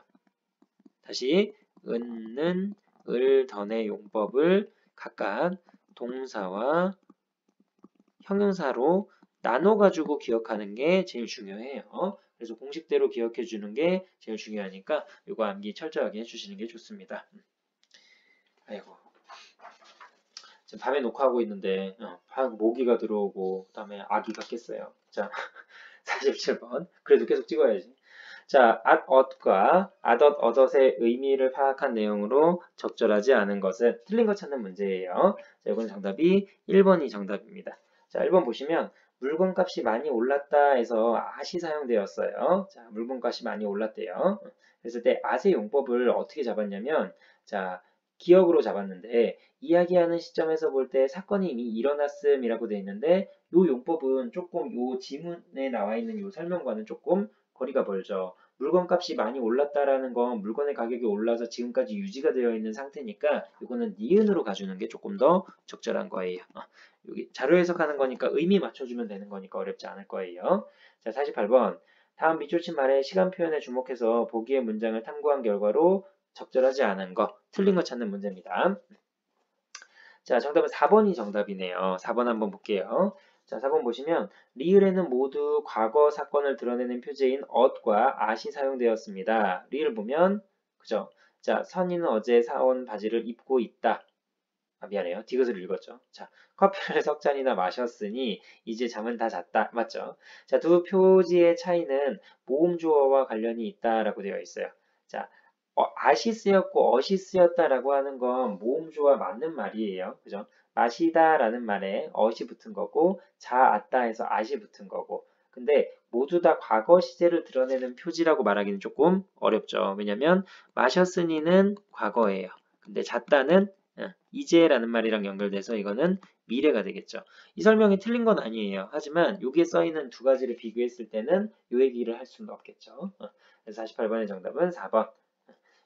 다시 은는 을 던의 용법을 각각 동사와 형용사로 나눠가지고 기억하는 게 제일 중요해요. 그래서 공식대로 기억해 주는 게 제일 중요하니까 이거 암기 철저하게 해주시는 게 좋습니다. 아이고. 지금 밤에 녹화하고 있는데 모기가 들어오고 그다음에 아기가 깼어요. 자, 47번. 그래도 계속 찍어야지. 자, at, ot과 adot, otot의 의미를 파악한 내용으로 적절하지 않은 것은 틀린 거 찾는 문제예요. 자, 이건 정답이 1번이 정답입니다. 자, 1번 보시면 물건값이 많이 올랐다 해서 at이 사용되었어요. 자, 물건값이 많이 올랐대요. 그랬을 때 at의 용법을 어떻게 잡았냐면 자, 기억으로 잡았는데 이야기하는 시점에서 볼 때 사건이 이미 일어났음이라고 되어 있는데 요 용법은 조금 요 지문에 나와 있는 요 설명과는 조금 거리가 멀죠. 물건값이 많이 올랐다라는 건 물건의 가격이 올라서 지금까지 유지가 되어 있는 상태니까 이거는 니은으로 가주는 게 조금 더 적절한 거예요. 여기 자료 해석하는 거니까 의미 맞춰주면 되는 거니까 어렵지 않을 거예요. 자, 48번. 다음 밑줄친 말에 시간 표현에 주목해서 보기의 문장을 탐구한 결과로 적절하지 않은 거, 틀린 거 찾는 문제입니다. 자, 정답은 4번이 정답이네요. 4번 한번 볼게요. 자, 4번 보시면 리을에는 모두 과거 사건을 드러내는 표제인 ot과 at이 사용되었습니다. 리을 보면 그죠? 자, 선이는 어제 사온 바지를 입고 있다. 아, 미안해요. 디귿을 읽었죠. 자, 커피를 석 잔이나 마셨으니 이제 잠은 다 잤다. 맞죠? 자, 두 표지의 차이는 모음 주어와 관련이 있다라고 되어 있어요. 자, at이 쓰였고 ot이 쓰였다라고 하는 건 모음주어와 맞는 말이에요. 그죠? 마시다라는 말에 ot이 붙은 거고 자았다 해서 at이 붙은 거고 근데 모두 다 과거 시제를 드러내는 표지라고 말하기는 조금 어렵죠. 왜냐면 마셨으니는 과거예요. 근데 잤다는 이제라는 말이랑 연결돼서 이거는 미래가 되겠죠. 이 설명이 틀린 건 아니에요. 하지만 여기에 써있는 두 가지를 비교했을 때는 요 얘기를 할 수는 없겠죠. 그래서 48번의 정답은 4번.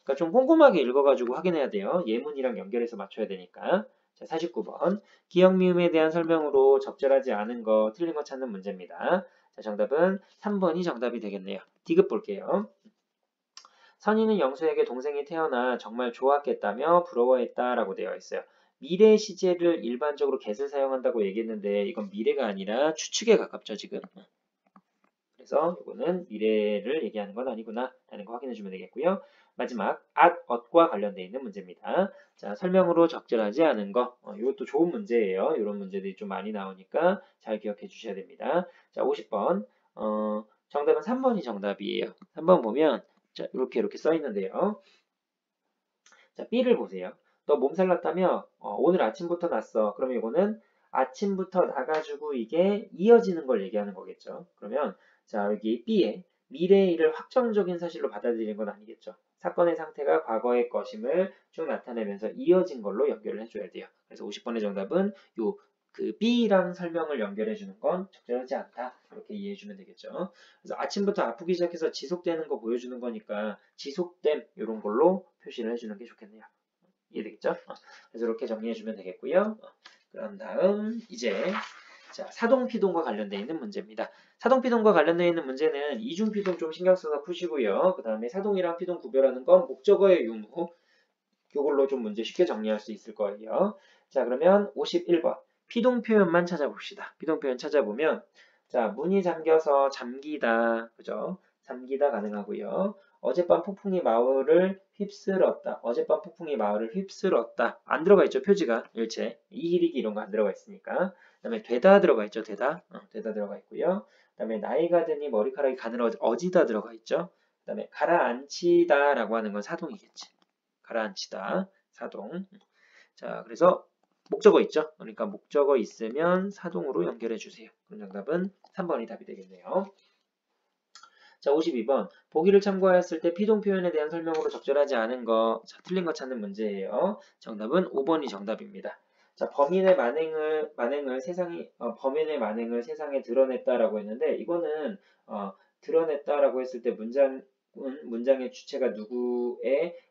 그러니까 좀 꼼꼼하게 읽어가지고 확인해야 돼요. 예문이랑 연결해서 맞춰야 되니까. 자, 49번. 기억 미음에 대한 설명으로 적절하지 않은 거, 틀린 거 찾는 문제입니다. 자, 정답은 3번이 정답이 되겠네요. 디귿 볼게요. 선희는 영수에게 동생이 태어나 정말 좋았겠다며 부러워했다라고 되어 있어요. 미래 시제를 일반적으로 get을 사용한다고 얘기했는데 이건 미래가 아니라 추측에 가깝죠, 지금. 그래서 이거는 미래를 얘기하는 건 아니구나 라는 거 확인해 주면 되겠고요. 마지막 at, ot과 관련되어 있는 문제입니다. 자, 설명으로 적절하지 않은 거. 이것도 좋은 문제예요. 이런 문제들이 좀 많이 나오니까 잘 기억해 주셔야 됩니다. 자, 50번. 정답은 3번이 정답이에요. 3번 보면 자, 이렇게 써 있는데요. 자, B를 보세요. 너 몸살 났다며? 오늘 아침부터 났어. 그러면 이거는 아침부터 나가지고 이게 이어지는 걸 얘기하는 거겠죠. 그러면 자, 여기 B에 미래의 일을 확정적인 사실로 받아들이는 건 아니겠죠. 사건의 상태가 과거의 것임을 쭉 나타내면서 이어진 걸로 연결을 해줘야 돼요. 그래서 50번의 정답은 요 그 B랑 설명을 연결해 주는 건 적절하지 않다. 이렇게 이해해 주면 되겠죠. 그래서 아침부터 아프기 시작해서 지속되는 거 보여주는 거니까 지속됨 이런 걸로 표시를 해주는 게 좋겠네요. 이해되겠죠? 그래서 이렇게 정리해 주면 되겠고요. 그런 다음 이제 자, 사동피동과 관련되어 있는 문제입니다. 사동피동과 관련되어 있는 문제는 이중피동 좀 신경 써서 푸시고요. 그 다음에 사동이랑 피동 구별하는 건 목적어의 유무 이걸로 좀 문제 쉽게 정리할 수 있을 거예요. 자, 그러면 51번 피동 표현만 찾아봅시다. 피동 표현 찾아보면 자, 문이 잠겨서 잠기다 그죠? 잠기다 가능하고요. 어젯밤 폭풍이 마을을 휩쓸었다. 어젯밤 폭풍이 마을을 휩쓸었다. 안 들어가 있죠. 표지가 일체. 이기리기 이런 거 안 들어가 있으니까. 그 다음에 되다 들어가 있죠. 되다. 되다 들어가 있고요. 그 다음에 나이가 드니 머리카락이 가늘어지다 들어가 있죠. 그 다음에 가라앉히다 라고 하는 건 사동이겠지. 가라앉히다. 사동. 자, 그래서 목적어 있죠? 그러니까 목적어 있으면 사동으로 연결해 주세요. 그럼 정답은 3번이 답이 되겠네요. 자, 52번. 보기를 참고하였을 때 피동 표현에 대한 설명으로 적절하지 않은 거, 자, 틀린 거 찾는 문제예요. 정답은 5번이 정답입니다. 자, 범인의 만행을 세상에 드러냈다라고 했는데, 이거는, 드러냈다라고 했을 때 문장의 주체가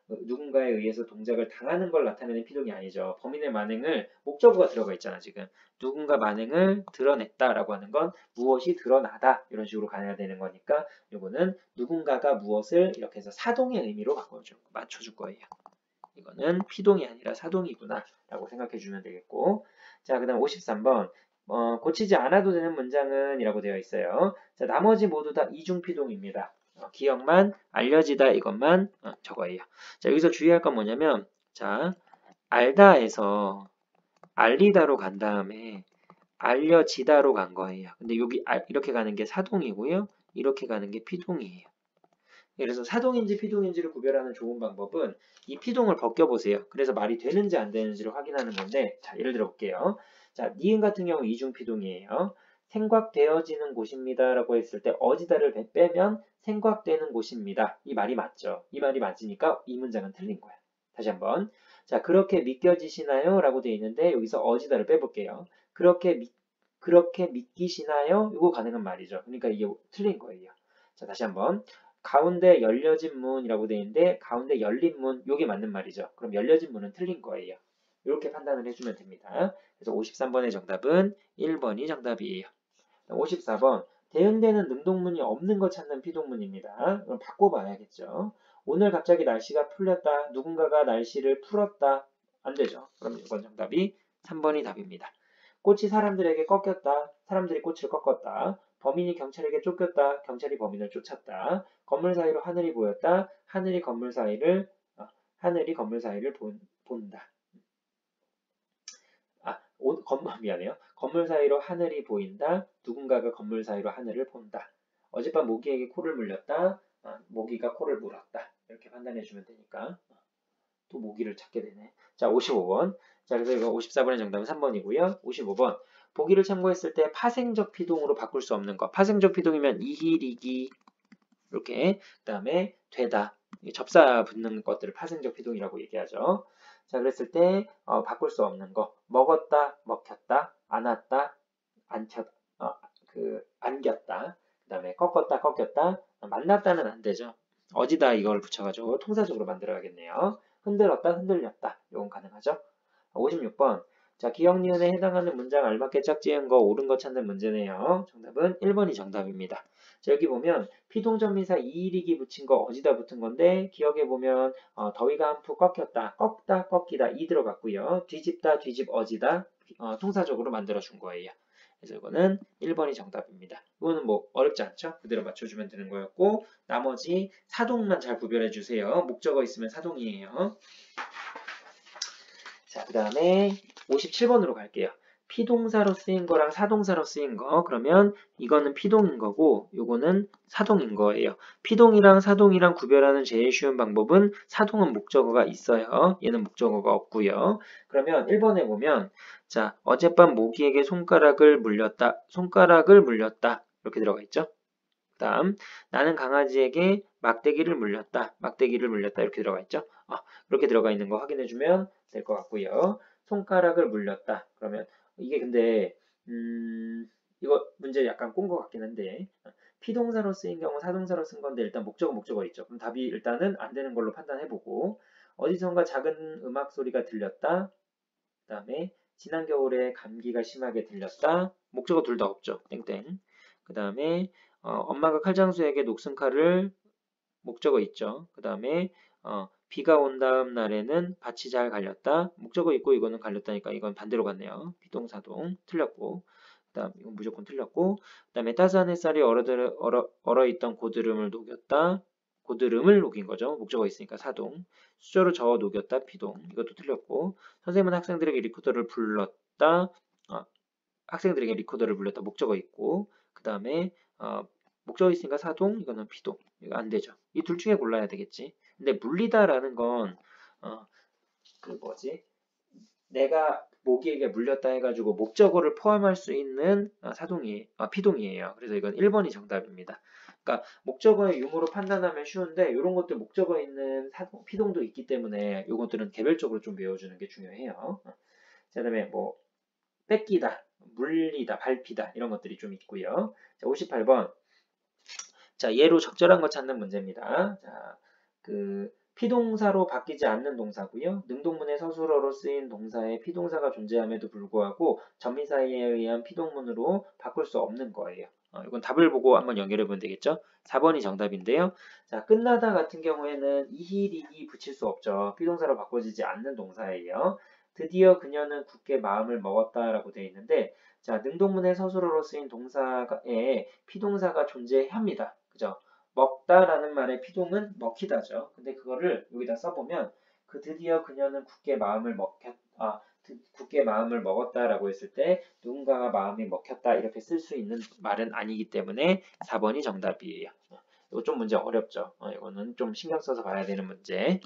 누군가에 의해서 동작을 당하는 걸 나타내는 피동이 아니죠. 범인의 만행을 목적어가 들어가 있잖아, 지금. 누군가 만행을 드러냈다라고 하는 건 무엇이 드러나다 이런 식으로 가야 되는 거니까 이거는 누군가가 무엇을 이렇게 해서 사동의 의미로 맞춰줄 거예요. 이거는 피동이 아니라 사동이구나 라고 생각해 주면 되겠고, 자, 그 다음 53번 고치지 않아도 되는 문장은 이라고 되어 있어요. 자, 나머지 모두 다 이중피동입니다. 기억만 알려지다 이것만 저거예요. 자, 여기서 주의할 건 뭐냐면, 자, 알다에서 알리다로 간 다음에 알려지다로 간 거예요. 근데 여기 이렇게 가는 게 사동이고요. 이렇게 가는 게 피동이에요. 그래서 사동인지 피동인지를 구별하는 좋은 방법은 이 피동을 벗겨보세요. 그래서 말이 되는지 안 되는지를 확인하는 건데, 자, 예를 들어 볼게요. 자, 니은 같은 경우 이중피동이에요. 생각되어지는 곳입니다 라고 했을 때 어지다를 빼면 생각되는 곳입니다. 이 말이 맞죠. 이 말이 맞으니까 이 문장은 틀린 거야. 다시 한번. 자, 그렇게 믿겨지시나요? 라고 되어 있는데 여기서 어지다를 빼볼게요. 그렇게 믿기시나요? 이거 가능한 말이죠. 그러니까 이게 틀린 거예요. 자, 다시 한번. 가운데 열려진 문이라고 되어 있는데 가운데 열린 문, 요게 맞는 말이죠. 그럼 열려진 문은 틀린 거예요. 이렇게 판단을 해주면 됩니다. 그래서 53번의 정답은 1번이 정답이에요. 54번 대응되는 능동문이 없는 거 찾는 피동문입니다. 그럼 바꿔봐야겠죠. 오늘 갑자기 날씨가 풀렸다. 누군가가 날씨를 풀었다. 안 되죠. 그럼 이번 정답이 3번이 답입니다. 꽃이 사람들에게 꺾였다. 사람들이 꽃을 꺾었다. 범인이 경찰에게 쫓겼다. 경찰이 범인을 쫓았다. 건물 사이로 하늘이 보였다. 하늘이 건물 사이를 본다. 미안해요. 건물 사이로 하늘이 보인다. 누군가가 건물 사이로 하늘을 본다. 어젯밤 모기에게 코를 물렸다. 모기가 코를 물었다. 이렇게 판단해 주면 되니까. 또 모기를 찾게 되네. 자, 55번. 자, 그래서 이거 54번의 정답은 3번이고요. 55번. 보기를 참고했을 때 파생적 피동으로 바꿀 수 없는 거. 파생적 피동이면 이기리기 이렇게, 그 다음에 되다. 접사 붙는 것들을 파생적 피동이라고 얘기하죠. 자, 그랬을 때 바꿀 수 없는 거. 먹었다, 먹혔다, 안았다, 안겼다. 그 다음에 꺾었다, 꺾였다, 만났다는 안 되죠. 어지다 이걸 붙여가지고 통사적으로 만들어야겠네요. 흔들었다, 흔들렸다. 이건 가능하죠. 56번. 자, 기억 니은에 해당하는 문장 알맞게 짝지은 거 옳은 거 찾는 문제네요. 정답은 1번이 정답입니다. 자, 여기 보면 피동전미사 이일이기 붙인 거 어지다 붙은 건데 기억해 보면 더위가 한 푸 꺾였다, 꺾다, 꺾이다 이 들어갔고요. 뒤집다, 뒤집어지다 통사적으로 만들어 준 거예요. 그래서 이거는 1번이 정답입니다. 이거는 뭐 어렵지 않죠? 그대로 맞춰주면 되는 거였고 나머지 사동만 잘 구별해 주세요. 목적어 있으면 사동이에요. 자, 그 다음에 57번으로 갈게요. 피동사로 쓰인 거랑 사동사로 쓰인 거. 그러면 이거는 피동인 거고 요거는 사동인 거예요. 피동이랑 사동이랑 구별하는 제일 쉬운 방법은 사동은 목적어가 있어요. 얘는 목적어가 없고요. 그러면 1번에 보면 자, 어젯밤 모기에게 손가락을 물렸다. 이렇게 들어가 있죠. 그 다음 나는 강아지에게 막대기를 물렸다. 이렇게 들어가 있죠. 이렇게 들어가 있는 거 확인해주면 될 것 같고요. 손가락을 물렸다. 그러면 이게 근데 이거 문제 약간 꼰 것 같긴 한데 피동사로 쓰인 경우 사동사로 쓴 건데 일단 목적어 있죠. 그럼 답이 일단은 안 되는 걸로 판단해보고 어디선가 작은 음악 소리가 들렸다. 그 다음에 지난 겨울에 감기가 심하게 들렸다. 목적어 둘 다 없죠. 땡땡. 그 다음에 엄마가 칼장수에게 녹슨 칼을 목적어 있죠. 그 다음에 비가 온 다음 날에는 밭이 잘 갈렸다. 목적어 있고 이거는 갈렸다니까 이건 반대로 갔네요. 비동사동 틀렸고 그 다음 이건 무조건 틀렸고 그 다음에 따스한 햇살이 얼어있던 고드름을 녹였다. 고드름을 녹인 거죠. 목적어 있으니까 사동. 수저로 저어 녹였다. 비동. 이것도 틀렸고 선생님은 학생들에게 리코더를 불렀다. 학생들에게 리코더를 불렀다. 목적어 있고 그 다음에 목적어 있으니까 사동, 이거는 비동. 이거 안 되죠. 이 둘 중에 골라야 되겠지. 근데 물리다라는 건 내가 모기에게 물렸다 해가지고 목적어를 포함할 수 있는 피동이에요. 그래서 이건 1번이 정답입니다. 그러니까 목적어의 유무로 판단하면 쉬운데 이런 것들 목적어 있는 피동도 있기 때문에 이것들은 개별적으로 좀 외워주는 게 중요해요. 자, 그다음에 뭐 뺏기다, 물리다, 밟히다 이런 것들이 좀 있고요. 자, 58번. 자, 얘로 적절한 거 찾는 문제입니다. 자, 피동사로 바뀌지 않는 동사고요. 능동문의 서술어로 쓰인 동사에 피동사가 존재함에도 불구하고 전미사에 의한 피동문으로 바꿀 수 없는 거예요. 이건 답을 보고 한번 연결해 보면 되겠죠. 4번이 정답인데요. 자, 끝나다 같은 경우에는 이히리히 붙일 수 없죠. 피동사로 바꿔지지 않는 동사예요. 드디어 그녀는 굳게 마음을 먹었다라고 되어 있는데, 자, 능동문의 서술어로 쓰인 동사에 피동사가 존재합니다. 그죠? 먹다라는 말의 피동은 먹히다죠. 근데 그거를 여기다 써보면 드디어 그녀는 굳게 마음을 먹었다라고 했을 때 누군가가 마음이 먹혔다 이렇게 쓸 수 있는 말은 아니기 때문에 4번이 정답이에요. 이거 좀 문제 어렵죠. 이거는 좀 신경 써서 봐야 되는 문제.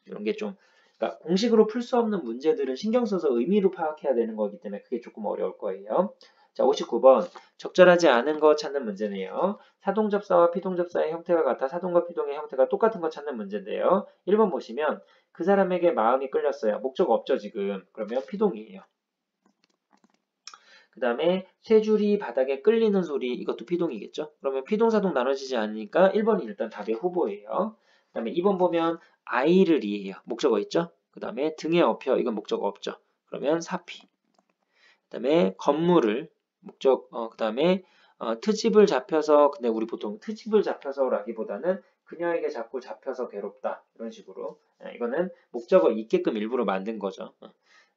이런 게 좀 그러니까 공식으로 풀 수 없는 문제들은 신경 써서 의미로 파악해야 되는 거기 때문에 그게 조금 어려울 거예요. 자, 59번. 적절하지 않은 거 찾는 문제네요. 사동접사와 피동접사의 형태가 같아 사동과 피동의 형태가 똑같은 거 찾는 문제인데요. 1번 보시면 그 사람에게 마음이 끌렸어요. 목적 없죠, 지금. 그러면 피동이에요. 그 다음에 세 줄이 바닥에 끌리는 소리, 이것도 피동이겠죠. 그러면 피동사동 나눠지지 않으니까 1번이 일단 답의 후보예요. 그 다음에 2번 보면 아이를이에요. 목적어 있죠. 그 다음에 등에 업혀, 이건 목적어 없죠. 그러면 사피. 그 다음에 건물을 그 다음에 트집을 잡혀서, 근데 우리 보통 트집을 잡혀서라기보다는 그녀에게 자꾸 잡혀서 괴롭다 이런 식으로. 이거는 목적어 있게끔 일부러 만든 거죠.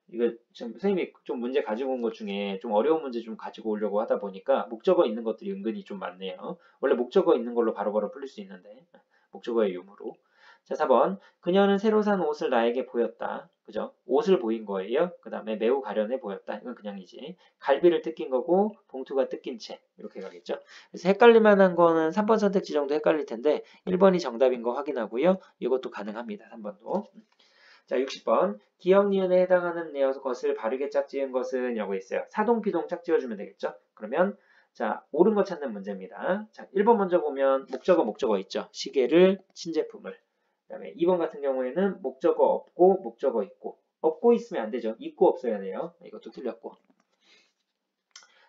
이거 지금 선생님이 좀 문제 가지고 온 것 중에 좀 어려운 문제 좀 가지고 오려고 하다 보니까 목적어 있는 것들이 은근히 좀 많네요. 원래 목적어 있는 걸로 바로바로 풀릴 수 있는데 목적어의 유무로. 자, 4번. 그녀는 새로 산 옷을 나에게 보였다. 그죠? 옷을 보인 거예요. 그 다음에 매우 가련해 보였다. 이건 그냥이지. 갈비를 뜯긴 거고 봉투가 뜯긴 채. 이렇게 가겠죠. 그래서 헷갈릴 만한 거는 3번 선택지 정도 헷갈릴 텐데 1번이 정답인 거 확인하고요. 이것도 가능합니다. 3번도. 자, 60번. 기역, 니은에 해당하는 것을 바르게 짝지은 것은 라고 있어요. 사동, 피동 짝지어주면 되겠죠? 그러면 자, 옳은 거 찾는 문제입니다. 자, 1번 먼저 보면 목적어 있죠? 시계를, 신제품을. 그 다음에 2번 같은 경우에는 목적어 없고 목적어 있고. 없고 있으면 안 되죠. 있고 없어야 돼요. 이것도 틀렸고.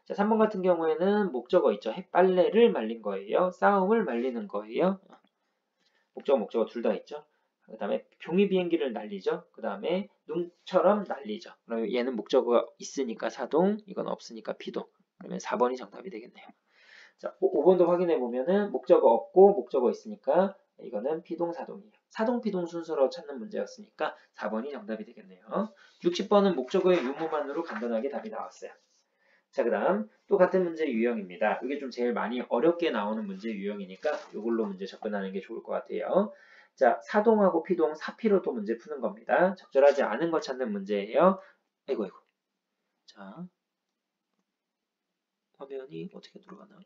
자, 3번 같은 경우에는 목적어 있죠. 빨래를 말린 거예요. 싸움을 말리는 거예요. 목적어 둘 다 있죠. 그 다음에 종이 비행기를 날리죠. 그 다음에 눈처럼 날리죠. 그러면 얘는 목적어가 있으니까 사동, 이건 없으니까 피동. 그러면 4번이 정답이 되겠네요. 자, 5번도 확인해 보면은 목적어 없고 목적어 있으니까 이거는 피동, 사동이에요. 사동, 피동 순서로 찾는 문제였으니까 4번이 정답이 되겠네요. 60번은 목적어의 유무만으로 간단하게 답이 나왔어요. 자, 그 다음 또 같은 문제 유형입니다. 이게 좀 제일 많이 어렵게 나오는 문제 유형이니까 이걸로 문제 접근하는 게 좋을 것 같아요. 자, 사동하고 피동, 사피로 또 문제 푸는 겁니다. 적절하지 않은 거 찾는 문제예요. 아이고. 자, 화면이 어떻게 들어가나?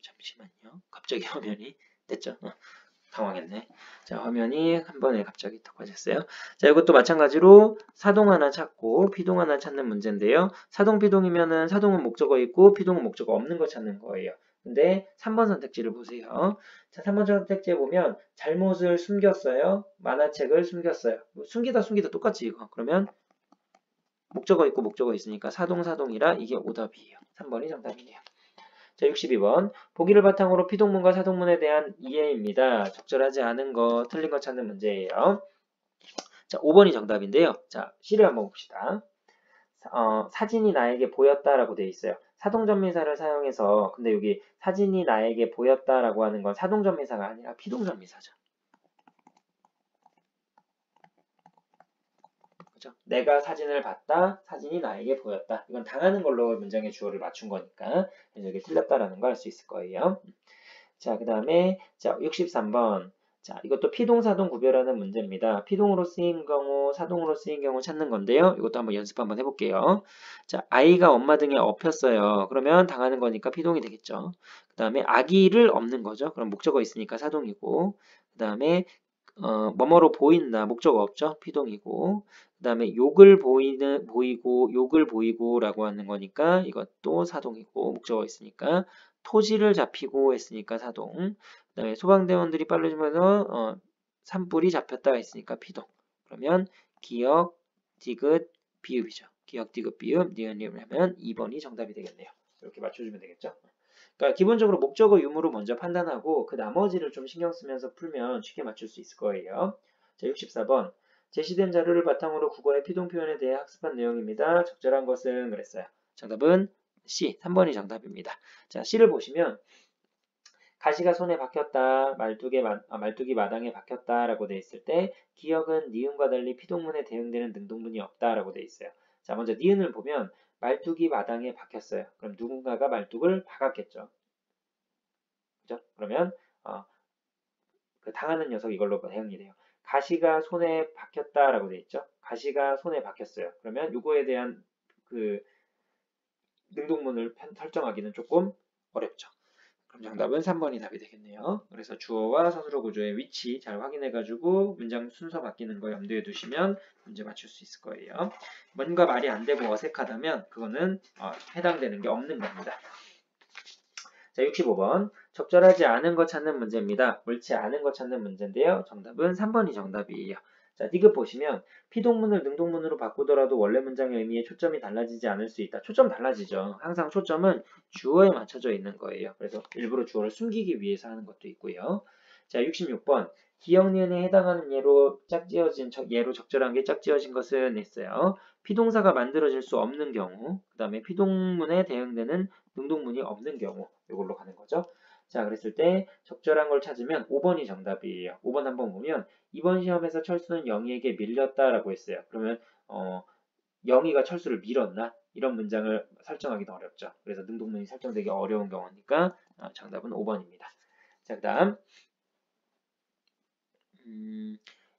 잠시만요. 갑자기 화면이 됐죠? 당황했네. 자, 화면이 한 번에 갑자기 딱 꺼졌어요. 자, 이것도 마찬가지로 사동 하나 찾고 피동 하나 찾는 문제인데요. 사동, 피동이면은 사동은 목적어 있고 피동은 목적어 없는 거 찾는 거예요. 근데 3번 선택지를 보세요. 자, 3번 선택지에 보면 잘못을 숨겼어요. 만화책을 숨겼어요. 숨기다 똑같지 이거. 그러면 목적어 있고 목적어 있으니까 사동, 사동이라 이게 오답이에요. 3번이 정답이네요. 자, 62번. 보기를 바탕으로 피동문과 사동문에 대한 이해입니다. 적절하지 않은 거, 틀린 거 찾는 문제예요. 자, 5번이 정답인데요. 자, 시를 한번 봅시다. 사진이 나에게 보였다라고 되어 있어요. 사동전미사를 사용해서, 근데 여기 사진이 나에게 보였다라고 하는 건 사동전미사가 아니라 피동전미사죠. 그죠? 내가 사진을 봤다, 사진이 나에게 보였다. 이건 당하는 걸로 문장의 주어를 맞춘 거니까 여기 틀렸다라는 거 알 수 있을 거예요. 자, 그 다음에 자 63번. 자, 이것도 피동사동 구별하는 문제입니다. 피동으로 쓰인 경우, 사동으로 쓰인 경우 찾는 건데요. 이것도 한번 연습 한번 해볼게요. 자, 아이가 엄마 등에 업혔어요. 그러면 당하는 거니까 피동이 되겠죠. 그 다음에 아기를 업는 거죠. 그럼 목적어 있으니까 사동이고. 그 다음에 뭐뭐로 보인다. 목적어 없죠. 피동이고. 그 다음에 욕을 보이고 라고 하는 거니까 이것도 사동이고 목적어 있으니까 토지를 잡히고 했으니까 사동. 그 다음에 소방대원들이 빨려주면서 산불이 잡혔다가 있으니까 피동. 그러면 기역, 디귿, 비읍이죠. 기역, 디귿, 비읍, 니은, 리을 하면 2번이 정답이 되겠네요. 이렇게 맞춰주면 되겠죠. 그러니까 기본적으로 목적어 유무로 먼저 판단하고 그 나머지를 좀 신경 쓰면서 풀면 쉽게 맞출 수 있을 거예요. 자, 64번. 제시된 자료를 바탕으로 국어의 피동 표현에 대해 학습한 내용입니다. 적절한 것은 그랬어요. 정답은 C, 3번이 정답입니다. 자, C를 보시면 가시가 손에 박혔다, 말뚝이 마당에 박혔다라고 돼 있을 때 기역은 니은과 달리 피동문에 대응되는 능동문이 없다라고 돼 있어요. 자, 먼저 니은을 보면 말뚝이 마당에 박혔어요. 그럼 누군가가 말뚝을 박았겠죠. 그죠? 그러면 그 당하는 녀석 이걸로 대응이 돼요. 가시가 손에 박혔다라고 돼 있죠. 가시가 손에 박혔어요. 그러면 이거에 대한 그 능동문을 설정하기는 조금 어렵죠. 그럼 정답은 3번이 답이 되겠네요. 그래서 주어와 서술어 구조의 위치 잘 확인해가지고 문장 순서 바뀌는 거 염두에 두시면 문제 맞출 수 있을 거예요. 뭔가 말이 안 되고 어색하다면 그거는 해당되는 게 없는 겁니다. 자, 65번. 적절하지 않은 거 찾는 문제입니다. 옳지 않은 거 찾는 문제인데요. 정답은 3번이 정답이에요. 자, 디귿 보시면 피동문을 능동문으로 바꾸더라도 원래 문장의 의미에 초점이 달라지지 않을 수 있다. 초점 달라지죠. 항상 초점은 주어에 맞춰져 있는 거예요. 그래서 일부러 주어를 숨기기 위해서 하는 것도 있고요. 자, 66번. 기역, 니은에 해당하는 예로 예로 적절한 게 짝지어진 것은 있어요. 피동사가 만들어질 수 없는 경우, 그 다음에 피동문에 대응되는 능동문이 없는 경우, 이걸로 가는 거죠. 자, 그랬을 때 적절한 걸 찾으면 5번이 정답이에요. 5번 한번 보면 이번 시험에서 철수는 영희에게 밀렸다라고 했어요. 그러면 영희가 철수를 밀었나? 이런 문장을 설정하기도 어렵죠. 그래서 능동문이 설정되기 어려운 경우니까 정답은 5번입니다. 자, 그 다음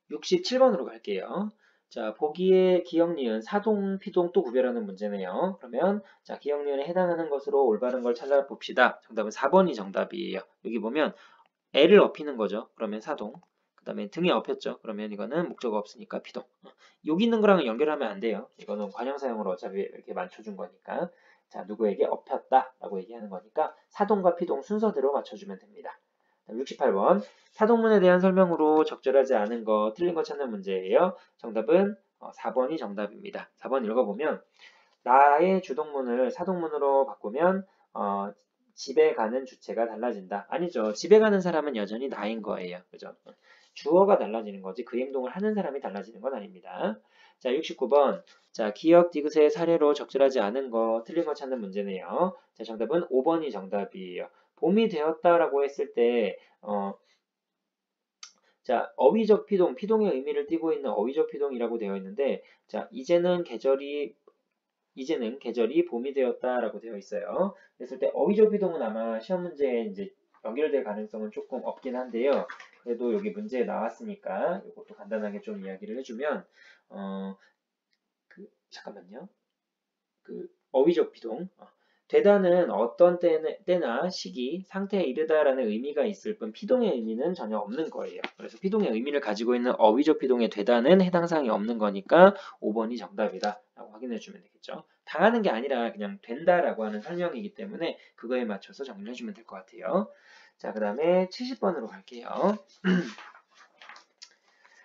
67번으로 갈게요. 자, 보기에 기역, 니은, 사동, 피동 또 구별하는 문제네요. 그러면 자, 기역, 니은에 해당하는 것으로 올바른 걸 찾아봅시다. 정답은 4번이 정답이에요. 여기 보면 애를 업히는 거죠. 그러면 사동. 그 다음에 등에 업혔죠. 그러면 이거는 목적어 없으니까 피동. 여기 있는 거랑 연결하면 안 돼요. 이거는 관형사용으로 어차피 이렇게 맞춰준 거니까. 자, 누구에게 업혔다라고 얘기하는 거니까 사동과 피동 순서대로 맞춰주면 됩니다. 68번. 사동문에 대한 설명으로 적절하지 않은 거, 틀린 거 찾는 문제예요. 정답은 4번이 정답입니다. 4번 읽어보면 나의 주동문을 사동문으로 바꾸면 집에 가는 주체가 달라진다. 아니죠. 집에 가는 사람은 여전히 나인 거예요. 그죠? 주어가 달라지는 거지 그 행동을 하는 사람이 달라지는 건 아닙니다. 자, 69번. 자, 기역, 디귿의 사례로 적절하지 않은 거, 틀린 거 찾는 문제네요. 자, 정답은 5번이 정답이에요. 봄이 되었다라고 했을 때 자, 어휘적 피동, 피동의 의미를 띠고 있는 어휘적 피동이라고 되어 있는데 자, 이제는 계절이 봄이 되었다라고 되어 있어요. 그랬을 때 어휘적 피동은 아마 시험 문제에 이제 연결될 가능성은 조금 없긴 한데요. 그래도 여기 문제에 나왔으니까 이것도 간단하게 좀 이야기를 해주면 잠깐만요. 어휘적 피동. 되다는 어떤 때나 시기, 상태에 이르다라는 의미가 있을 뿐 피동의 의미는 전혀 없는 거예요. 그래서 피동의 의미를 가지고 있는 어휘적 피동의 되다는 해당 사항이 없는 거니까 5번이 정답이다 라고 확인해 주면 되겠죠. 당하는 게 아니라 그냥 된다라고 하는 설명이기 때문에 그거에 맞춰서 정리해 주면 될 것 같아요. 자, 그 다음에 70번으로 갈게요.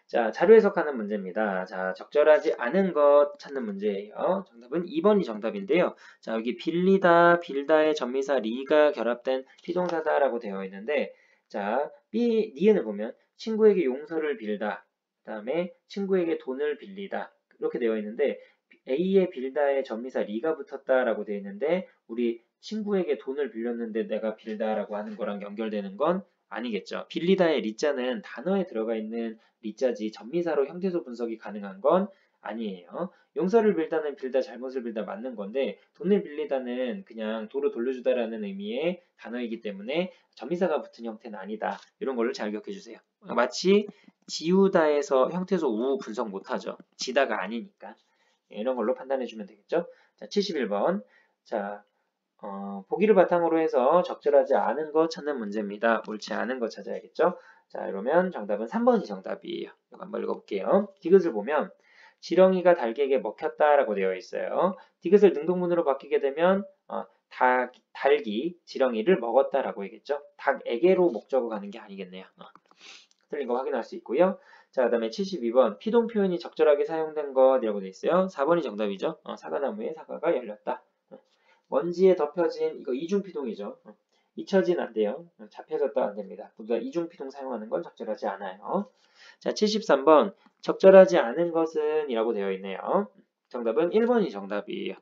자, 자료 해석하는 문제입니다. 자, 적절하지 않은 것 찾는 문제예요. 정답은 2번이 정답인데요. 자, 여기 빌리다, 빌다의 전미사 리가 결합된 피동사다라고 되어 있는데, 자, 니은을 보면 친구에게 용서를 빌다, 그 다음에 친구에게 돈을 빌리다 이렇게 되어 있는데 A의 빌다의 전미사 리가 붙었다라고 되어 있는데 우리 친구에게 돈을 빌렸는데 내가 빌다라고 하는 거랑 연결되는 건 아니겠죠. 빌리다의 리자는 단어에 들어가 있는 리자지 전미사로 형태소 분석이 가능한 건 아니에요. 용서를 빌다는 빌다, 잘못을 빌다 맞는 건데 돈을 빌리다는 그냥 도로 돌려주다라는 의미의 단어이기 때문에 전미사가 붙은 형태는 아니다. 이런 거를 잘 기억해 주세요. 마치 지우다에서 형태소 우 분석 못하죠. 지다가 아니니까. 이런 걸로 판단해 주면 되겠죠. 자, 71번. 자, 보기를 바탕으로 해서 적절하지 않은 거 찾는 문제입니다. 옳지 않은 거 찾아야겠죠. 자, 이러면 정답은 3번이 정답이에요. 이거 한번 읽어볼게요. 디귿을 보면 지렁이가 닭에게 먹혔다라고 되어 있어요. 디귿을 능동문으로 바뀌게 되면 닭이 지렁이를 먹었다라고 하겠죠. 닭에게로 목적어 가는 게 아니겠네요. 틀린 거 확인할 수 있고요. 자, 그 다음에 72번 피동 표현이 적절하게 사용된 것이라고 되어 있어요. 4번이 정답이죠. 사과나무에 사과가 열렸다. 먼지에 덮여진 이거 이중피동이죠. 잊혀진 안 돼요. 잡혀졌다 안 됩니다. 모두 다 이중피동 사용하는 건 적절하지 않아요. 자, 73번 적절하지 않은 것은 이라고 되어 있네요. 정답은 1번이 정답이에요.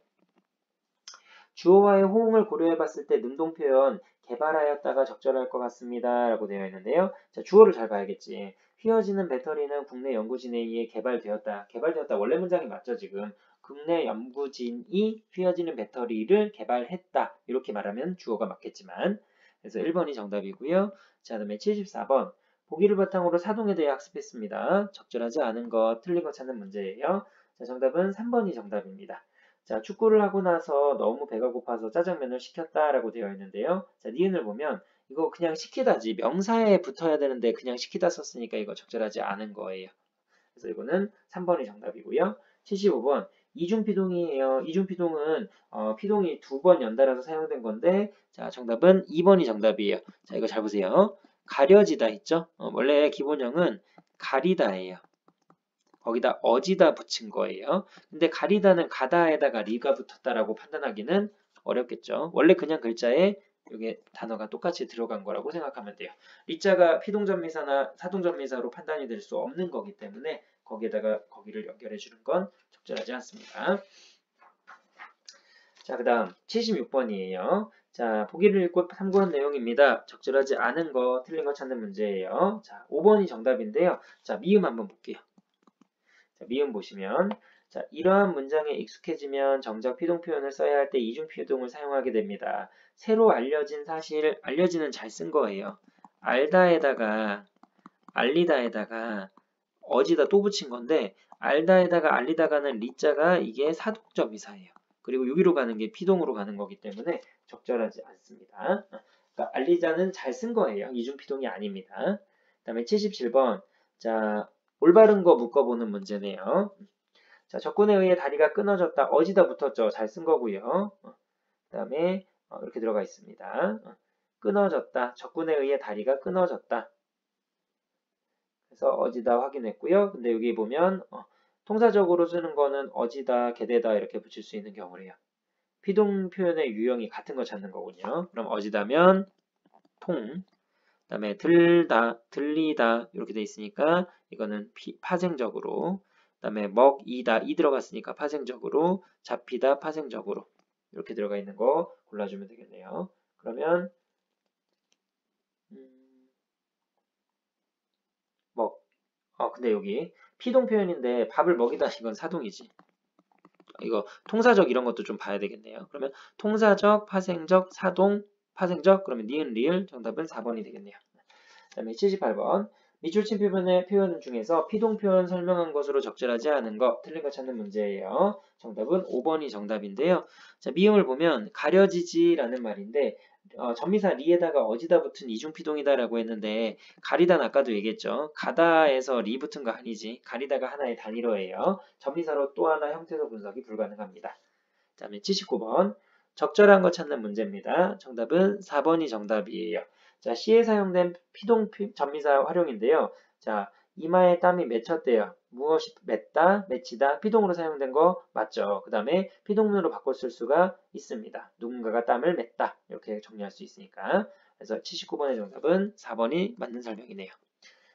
주어와의 호응을 고려해 봤을 때 능동 표현 개발하였다가 적절할 것 같습니다. 라고 되어 있는데요. 자, 주어를 잘 봐야겠지. 휘어지는 배터리는 국내 연구진에 의해 개발되었다. 개발되었다. 원래 문장이 맞죠, 지금. 국내 연구진이 휘어지는 배터리를 개발했다. 이렇게 말하면 주어가 맞겠지만. 그래서 1번이 정답이고요. 자, 그다음에 74번. 보기를 바탕으로 사동에 대해 학습했습니다. 적절하지 않은 것, 틀린 것 찾는 문제예요. 자, 정답은 3번이 정답입니다. 자, 축구를 하고 나서 너무 배가 고파서 짜장면을 시켰다라고 되어 있는데요. 자, 니은을 보면 이거 그냥 시키다지 명사에 붙어야 되는데 그냥 시키다 썼으니까 이거 적절하지 않은 거예요. 그래서 이거는 3번이 정답이고요. 75번 이중피동이에요. 이중피동은 피동이 2번 연달아서 사용된 건데 자, 정답은 2번이 정답이에요. 자, 이거 잘 보세요. 가려지다 있죠? 원래 기본형은 가리다예요. 거기다 어지다 붙인 거예요. 근데 가리다는 가다에다가 리가 붙었다라고 판단하기는 어렵겠죠. 원래 그냥 글자에 이게 단어가 똑같이 들어간 거라고 생각하면 돼요. 리자가 피동전미사나 사동전미사로 판단이 될 수 없는 거기 때문에 거기에다가 거기를 연결해 주는 건 적절하지 않습니다. 자, 그 다음 76번이에요. 자, 보기를 읽고 참고한 내용입니다. 적절하지 않은 거, 틀린 거 찾는 문제예요. 자, 5번이 정답인데요. 자, 미음 한번 볼게요. 자, 미음 보시면 자, 이러한 문장에 익숙해지면 정작 피동 표현을 써야 할 때 이중 피동을 사용하게 됩니다. 새로 알려진 사실, 알려지는 잘 쓴 거예요. 알다에다가 알리다에다가 어지다 또 붙인 건데 알다에다가 알리다가는 리자가 이게 사독적 미사예요. 그리고 여기로 가는 게 피동으로 가는 거기 때문에 적절하지 않습니다. 그러니까 알리자는 잘 쓴 거예요. 이중 피동이 아닙니다. 그 다음에 77번 자 올바른 거 묶어보는 문제네요. 자, 적군에 의해 다리가 끊어졌다. 어지다 붙었죠. 잘 쓴 거고요. 그 다음에 이렇게 들어가 있습니다. 끊어졌다. 적군에 의해 다리가 끊어졌다. 그래서 어지다 확인했고요. 근데 여기 보면 통사적으로 쓰는 거는 어지다, 게대다 이렇게 붙일 수 있는 경우래요. 피동 표현의 유형이 같은 거 찾는 거군요. 그럼 어지다면 통, 그 다음에 들다, 들리다 이렇게 돼 있으니까 이거는 파생적으로 그 다음에 먹이다 이 들어갔으니까 파생적으로 잡히다 파생적으로 이렇게 들어가 있는 거 골라주면 되겠네요. 그러면 근데 여기 피동 표현인데 밥을 먹이다 이건 사동이지. 이거 통사적 이런 것도 좀 봐야 되겠네요. 그러면 통사적, 파생적, 사동, 파생적 그러면 니은 리을 정답은 4번이 되겠네요. 그 다음에 78번 밑줄친 표현 중에서 피동 표현 설명한 것으로 적절하지 않은 것 틀린 거 찾는 문제예요. 정답은 5번이 정답인데요. 자, 미음을 보면 가려지지라는 말인데 전미사 리에다가 어지다 붙은 이중피동이다라고 했는데 가리다는 아까도 얘기했죠. 가다에서 리 붙은 거 아니지. 가리다가 하나의 단위로예요. 전미사로 또 하나 형태소 분석이 불가능합니다. 그 다음에 79번 적절한 거 찾는 문제입니다. 정답은 4번이 정답이에요. 자, C에 사용된 피동 전미사 활용인데요. 자, 이마에 땀이 맺혔대요. 무엇이 맺다, 맺히다, 피동으로 사용된 거 맞죠? 그 다음에 피동문으로 바꿔 쓸 수가 있습니다. 누군가가 땀을 맺다 이렇게 정리할 수 있으니까. 그래서 79번의 정답은 4번이 맞는 설명이네요.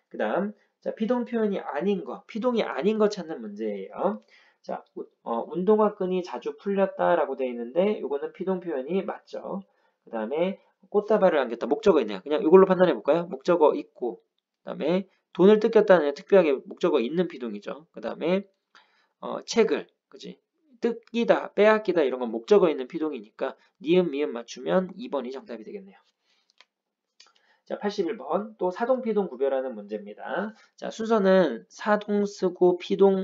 그 다음 자, 피동 표현이 아닌 거, 피동이 아닌 거 찾는 문제예요. 자, 운동화 끈이 자주 풀렸다라고 되어 있는데 이거는 피동 표현이 맞죠. 그 다음에 꽃다발을 안겼다. 목적어 있네요. 그냥 이걸로 판단해 볼까요? 목적어 있고 그 다음에 돈을 뜯겼다는 특별하게 목적어 있는 피동이죠. 그 다음에 책을 그지 뜯기다, 빼앗기다 이런 건 목적어 있는 피동이니까 니은, 미음 맞추면 2번이 정답이 되겠네요. 자, 81번 또 사동, 피동 구별하는 문제입니다. 자, 순서는 사동 쓰고 피동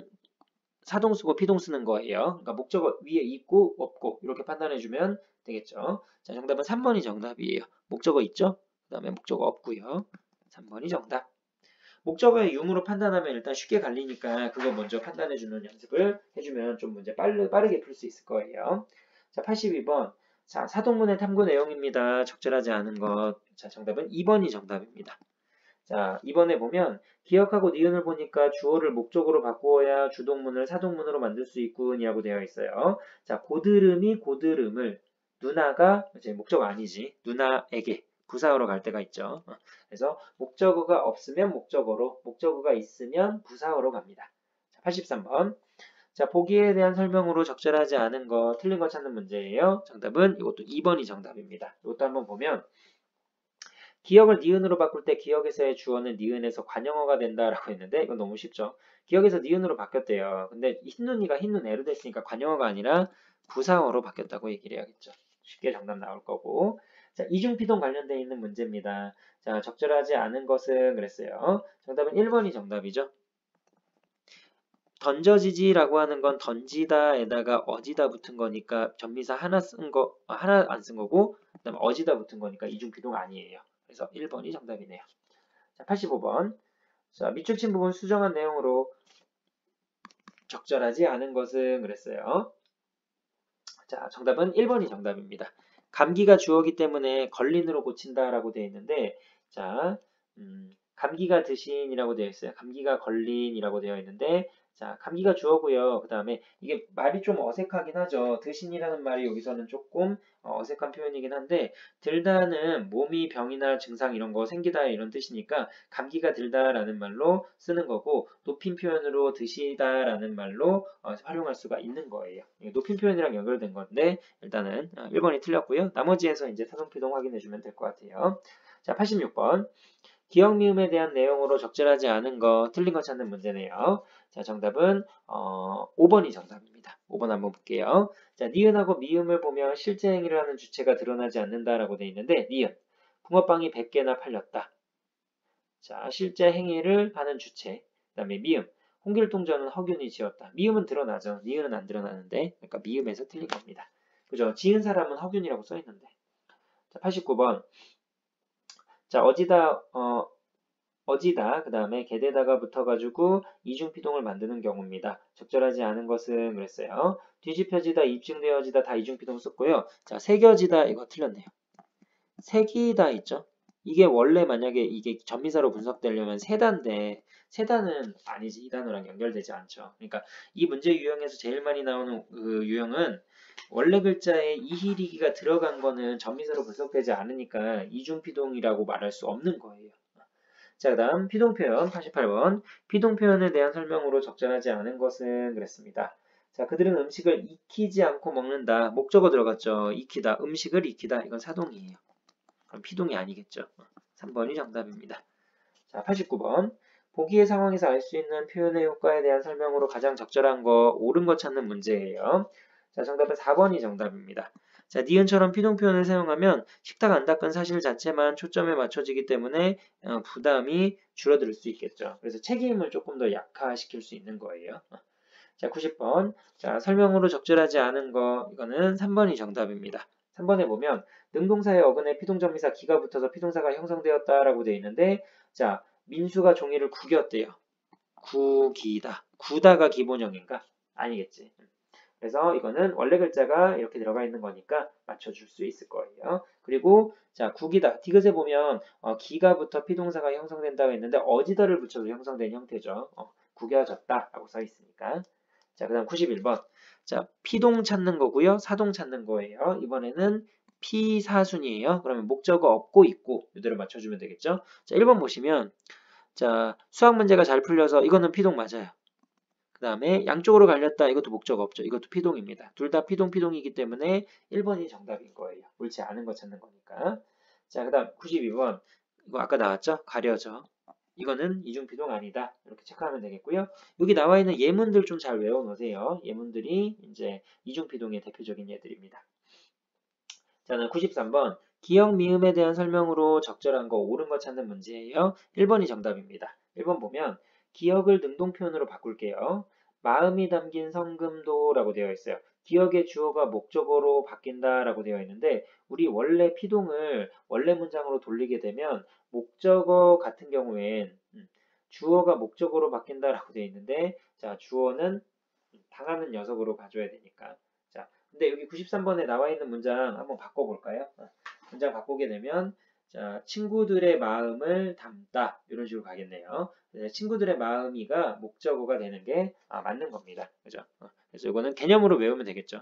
쓰는 거예요. 그러니까 목적어 위에 있고 없고 이렇게 판단해주면 되겠죠. 자, 정답은 3번이 정답이에요. 목적어 있죠? 그 다음에 목적어 없고요. 3번이 정답. 목적어의 유무로 판단하면 일단 쉽게 갈리니까 그거 먼저 판단해주는 연습을 해주면 좀 문제 빠르게 풀 수 있을 거예요. 자, 82번. 자, 사동문의 탐구 내용입니다. 적절하지 않은 것. 자, 정답은 2번이 정답입니다. 자, 이번에 보면 기억하고 니은을 보니까 주어를 목적으로 바꾸어야 주동문을 사동문으로 만들 수 있군이라고 되어 있어요. 자, 고드름이 고드름을 누나가 이제 목적 아니지. 누나에게 부사어로 갈 때가 있죠. 그래서 목적어가 없으면 목적어로, 목적어가 있으면 부사어로 갑니다. 자, 83번. 자, 보기에 대한 설명으로 적절하지 않은 거, 틀린 거 찾는 문제예요. 정답은 이것도 2번이 정답입니다. 이것도 한번 보면 기억을 니은으로 바꿀 때 기억에서의 주어는 니은에서 관형어가 된다라고 했는데 이건 너무 쉽죠. 기억에서 니은으로 바뀌었대요. 근데 흰눈이가 흰눈애로 됐으니까 관형어가 아니라 부사어로 바뀌었다고 얘기를 해야겠죠. 쉽게 정답 나올 거고. 자, 이중피동 관련되어 있는 문제입니다. 자, 적절하지 않은 것은 그랬어요. 정답은 1번이 정답이죠. 던져지지라고 하는 건 던지다에다가 어지다 붙은 거니까 전미사 하나 안 쓴 거고, 그다음에 어지다 붙은 거니까 이중피동 아니에요. 그래서 1번이 정답이네요. 자, 85번. 자, 밑줄 친 부분 수정한 내용으로 적절하지 않은 것은 그랬어요. 자, 정답은 1번이 정답입니다. 감기가 주어기 때문에 걸린으로 고친다라고 되어 있는데, 자, 감기가 드신이라고 되어 있어요. 감기가 걸린이라고 되어 있는데, 자, 감기가 주어고요. 그 다음에 이게 말이 좀 어색하긴 하죠. 드신이라는 말이 여기서는 조금 어색한 표현이긴 한데, 들다는 몸이 병이나 증상 이런 거 생기다 이런 뜻이니까 감기가 들다라는 말로 쓰는 거고, 높임 표현으로 드시다라는 말로 활용할 수가 있는 거예요. 높임 표현이랑 연결된 건데, 일단은 1번이 틀렸고요. 나머지에서 이제 사동피동 확인해 주면 될 것 같아요. 자, 86번. 기억 미음에 대한 내용으로 적절하지 않은 거, 틀린 거 찾는 문제네요. 자, 정답은 5번이 정답입니다. 5번 한번 볼게요. 자, 니은하고 미음을 보면 실제 행위를 하는 주체가 드러나지 않는다라고 되어 있는데, 니은. 붕어빵이 100개나 팔렸다. 자, 실제 행위를 하는 주체. 그 다음에 미음. 홍길동전은 허균이 지었다. 미음은 드러나죠. 니은은 안 드러나는데, 그러니까 미음에서 틀린 겁니다. 그죠? 지은 사람은 허균이라고 써 있는데. 자, 89번. 자, 어지다, 그 다음에 게대다가 붙어가지고 이중피동을 만드는 경우입니다. 적절하지 않은 것은 그랬어요. 뒤집혀지다, 입증되어지다 다 이중피동 썼고요. 자, 새겨지다 이거 틀렸네요. 새기다 있죠? 이게 원래 만약에 이게 전미사로 분석되려면 세단인데 세단은 아니지. 이 단어랑 연결되지 않죠. 그러니까 이 문제 유형에서 제일 많이 나오는 그 유형은 원래 글자에 이희리기가 들어간 거는 전미사로 분석되지 않으니까 이중피동이라고 말할 수 없는 거예요. 자, 그 다음 피동표현 88번. 피동표현에 대한 설명으로 적절하지 않은 것은 그랬습니다. 자, 그들은 음식을 익히지 않고 먹는다. 목적어 들어갔죠. 익히다. 음식을 익히다. 이건 사동이에요. 그럼 피동이 아니겠죠. 3번이 정답입니다. 자, 89번. 보기의 상황에서 알 수 있는 표현의 효과에 대한 설명으로 가장 적절한 거, 옳은 거 찾는 문제예요. 자, 정답은 4번이 정답입니다. 자, 니은처럼 피동 표현을 사용하면 식탁 안 닦은 사실 자체만 초점에 맞춰지기 때문에 부담이 줄어들 수 있겠죠. 그래서 책임을 조금 더 약화시킬 수 있는 거예요. 자, 90번. 자, 설명으로 적절하지 않은 거, 이거는 3번이 정답입니다. 3번에 보면 능동사의 어근에 피동전미사 기가 붙어서 피동사가 형성되었다라고 되어 있는데, 자, 민수가 종이를 구겼대요. 구기다. 구다가 기본형인가? 아니겠지. 그래서 이거는 원래 글자가 이렇게 들어가 있는 거니까 맞춰줄 수 있을 거예요. 그리고 자, 국이다. 디귿에 보면 기가부터 피동사가 형성된다고 했는데 어지다를 붙여서 형성된 형태죠. 구겨졌다 라고 써 있으니까. 자, 그 다음 91번. 자, 피동 찾는 거고요. 사동 찾는 거예요. 이번에는 피사순이에요. 그러면 목적어 없고 있고 이대로 맞춰주면 되겠죠. 자, 1번 보시면 자, 수학 문제가 잘 풀려서 이거는 피동 맞아요. 그 다음에 양쪽으로 갈렸다. 이것도 목적 없죠. 이것도 피동입니다. 둘 다 피동이기 때문에 1번이 정답인 거예요. 옳지 않은 거 찾는 거니까. 자, 그 다음 92번. 이거 아까 나왔죠? 가려져. 이거는 이중피동 아니다. 이렇게 체크하면 되겠고요. 여기 나와 있는 예문들 좀 잘 외워놓으세요. 예문들이 이제 이중피동의 대표적인 예들입니다. 자, 93번. 기억 미음에 대한 설명으로 적절한 거, 옳은 거 찾는 문제예요. 1번이 정답입니다. 1번 보면 기억을 능동표현으로 바꿀게요. 마음이 담긴 성금도라고 되어 있어요. 기억의 주어가 목적어로 바뀐다라고 되어 있는데 우리 원래 피동을 원래 문장으로 돌리게 되면 목적어 같은 경우엔 주어가 목적어로 바뀐다라고 되어 있는데 자, 주어는 당하는 녀석으로 가져야 되니까. 자, 근데 여기 93번에 나와 있는 문장 한번 바꿔볼까요? 문장 바꾸게 되면 자, 친구들의 마음을 담다. 이런 식으로 가겠네요. 친구들의 마음이가 목적어가 되는 게 맞는 겁니다. 그죠? 그래서 이거는 개념으로 외우면 되겠죠.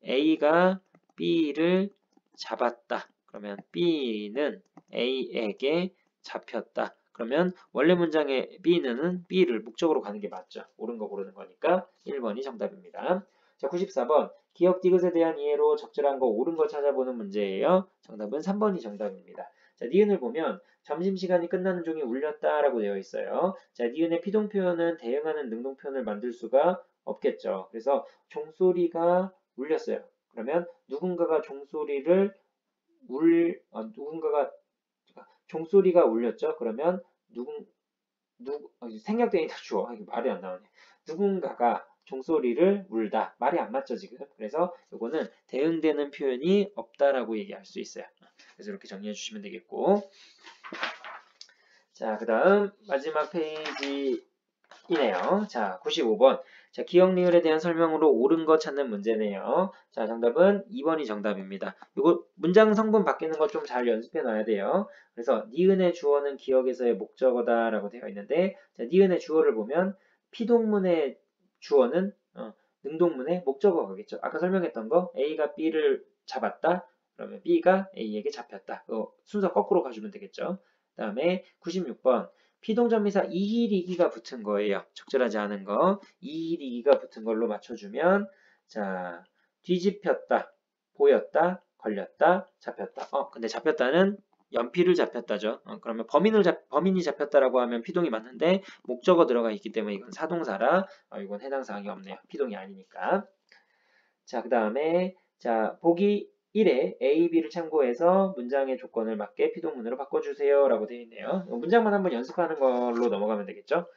A가 B를 잡았다. 그러면 B는 A에게 잡혔다. 그러면 원래 문장의 B는 B를 목적으로 가는 게 맞죠. 옳은 거 고르는 거니까 1번이 정답입니다. 자, 94번. 기억 디귿에 대한 이해로 적절한 거 옳은 거 찾아보는 문제예요. 정답은 3번이 정답입니다. 자, 니은을 보면 점심시간이 끝나는 종이 울렸다라고 되어 있어요. 자, 니은의 피동 표현은 대응하는 능동 표현을 만들 수가 없겠죠. 그래서 종소리가 울렸어요. 그러면 누군가가 종소리가 울렸죠. 그러면 생략되니까 주어. 이게 말이 안 나오네. 누군가가 종소리를 울다. 말이 안 맞죠, 지금. 그래서 이거는 대응되는 표현이 없다라고 얘기할 수 있어요. 그래서 이렇게 정리해 주시면 되겠고. 자, 그 다음 마지막 페이지이네요. 자, 95번. 자, 기억 리을에 대한 설명으로 옳은 거 찾는 문제네요. 자, 정답은 2번이 정답입니다. 이거 문장 성분 바뀌는 거 좀 잘 연습해 놔야 돼요. 그래서 니은의 주어는 기억에서의 목적어다라고 되어 있는데, 자, 니은의 주어를 보면 피동문의 주어는 능동문의 목적어가겠죠. 아까 설명했던 거 A가 B를 잡았다. 그러면 B가 A에게 잡혔다. 순서 거꾸로 가주면 되겠죠. 그 다음에 96번. 피동전미사 이힐이기가 붙은 거예요. 적절하지 않은 거. 이힐이기가 붙은 걸로 맞춰주면 자, 뒤집혔다, 보였다, 걸렸다, 잡혔다. 근데 잡혔다는 연필을 잡혔다죠. 그러면 범인이 잡혔다라고 하면 피동이 맞는데 목적어 들어가 있기 때문에 이건 사동사라 이건 해당 사항이 없네요. 피동이 아니니까. 자, 그 다음에 자, 보기 1에 A, B를 참고해서 문장의 조건을 맞게 피동문으로 바꿔주세요 라고 되어 있네요. 문장만 한번 연습하는 걸로 넘어가면 되겠죠.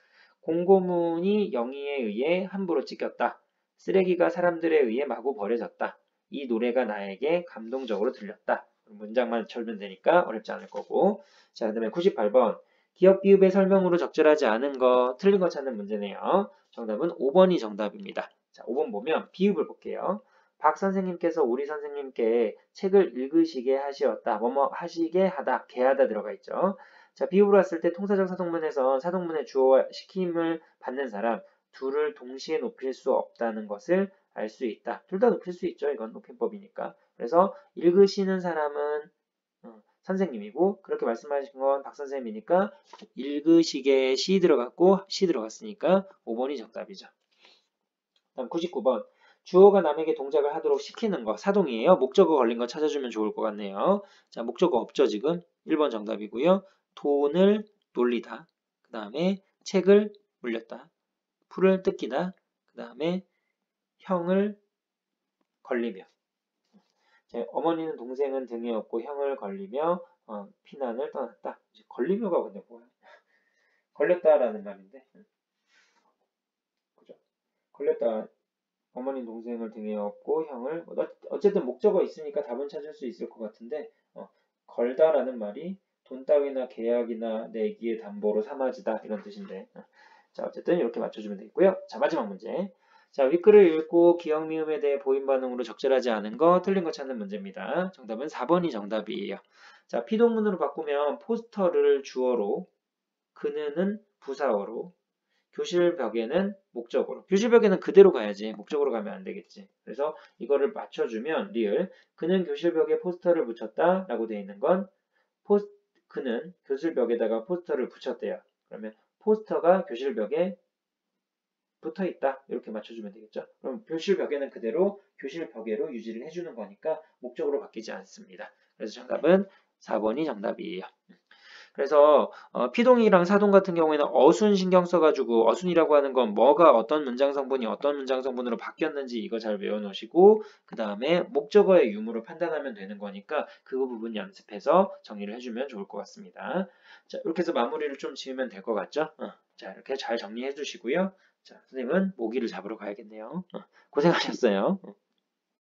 공고문이 영희에 의해 함부로 찢겼다. 쓰레기가 사람들에 의해 마구 버려졌다. 이 노래가 나에게 감동적으로 들렸다. 문장만 쳐주면 되니까 어렵지 않을 거고. 자, 그 다음에 98번. 기억 비읍의 설명으로 적절하지 않은 거, 틀린 거 찾는 문제네요. 정답은 5번이 정답입니다. 자, 5번 보면 비읍을 볼게요. 박 선생님께서 우리 선생님께 책을 읽으시게 하시었다. 뭐뭐 하시게 하다, 게하다 들어가 있죠. 자, 비읍으로 왔을 때 통사적 사동문에서 사동문의 주어와 시킴을 받는 사람 둘을 동시에 높일 수 없다는 것을 알 수 있다. 둘 다 높일 수 있죠. 이건 높임법이니까. 그래서 읽으시는 사람은 선생님이고 그렇게 말씀하신 건 박 선생님이니까 읽으시게 시 들어갔고 시 들어갔으니까 5번이 정답이죠. 다음 99번. 주어가 남에게 동작을 하도록 시키는 거 사동이에요. 목적어 걸린 거 찾아주면 좋을 것 같네요. 자, 목적어 없죠 지금? 1번 정답이고요. 돈을 놀리다. 그 다음에 책을 물렸다. 풀을 뜯기다. 그 다음에 형을 걸리며. 자, 어머니는 동생은 등에 업고 형을 걸리며 피난을 떠났다. 걸리며가 근데 뭐야? 걸렸다라는 말인데. 그죠? 걸렸다. 어머니 동생을 등에 업고 형을 어쨌든 목적어 있으니까 답은 찾을 수 있을 것 같은데 걸다라는 말이 돈 따위나 계약이나 내기의 담보로 삼아지다 이런 뜻인데 자 어쨌든 이렇게 맞춰주면 되겠고요. 자 마지막 문제. 자 윗글을 읽고 기억 미음에 대해 보임 반응으로 적절하지 않은 거 틀린 거 찾는 문제입니다. 정답은 4번이 정답이에요. 자 피동문으로 바꾸면 포스터를 주어로 그는은 부사어로 교실 벽에는 목적어로. 교실 벽에는 그대로 가야지. 목적으로 가면 안 되겠지. 그래서 이거를 맞춰주면 리을. 그는 교실 벽에 포스터를 붙였다 라고 되어 있는 건 그는 교실 벽에다가 포스터를 붙였대요. 그러면 포스터가 교실 벽에 붙어 있다. 이렇게 맞춰주면 되겠죠. 그럼 교실 벽에는 그대로 교실 벽에로 유지를 해주는 거니까 목적으로 바뀌지 않습니다. 그래서 정답은 4번이 정답이에요. 그래서 피동이랑 사동 같은 경우에는 어순 신경 써가지고 어순이라고 하는 건 뭐가 어떤 문장 성분이 어떤 문장 성분으로 바뀌었는지 이거 잘 외워놓으시고 그 다음에 목적어의 유무를 판단하면 되는 거니까 그 부분 연습해서 정리를 해주면 좋을 것 같습니다. 자 이렇게 해서 마무리를 좀 지으면 될 것 같죠? 자 이렇게 잘 정리해 주시고요. 자 선생님은 모기를 잡으러 가야겠네요. 고생하셨어요.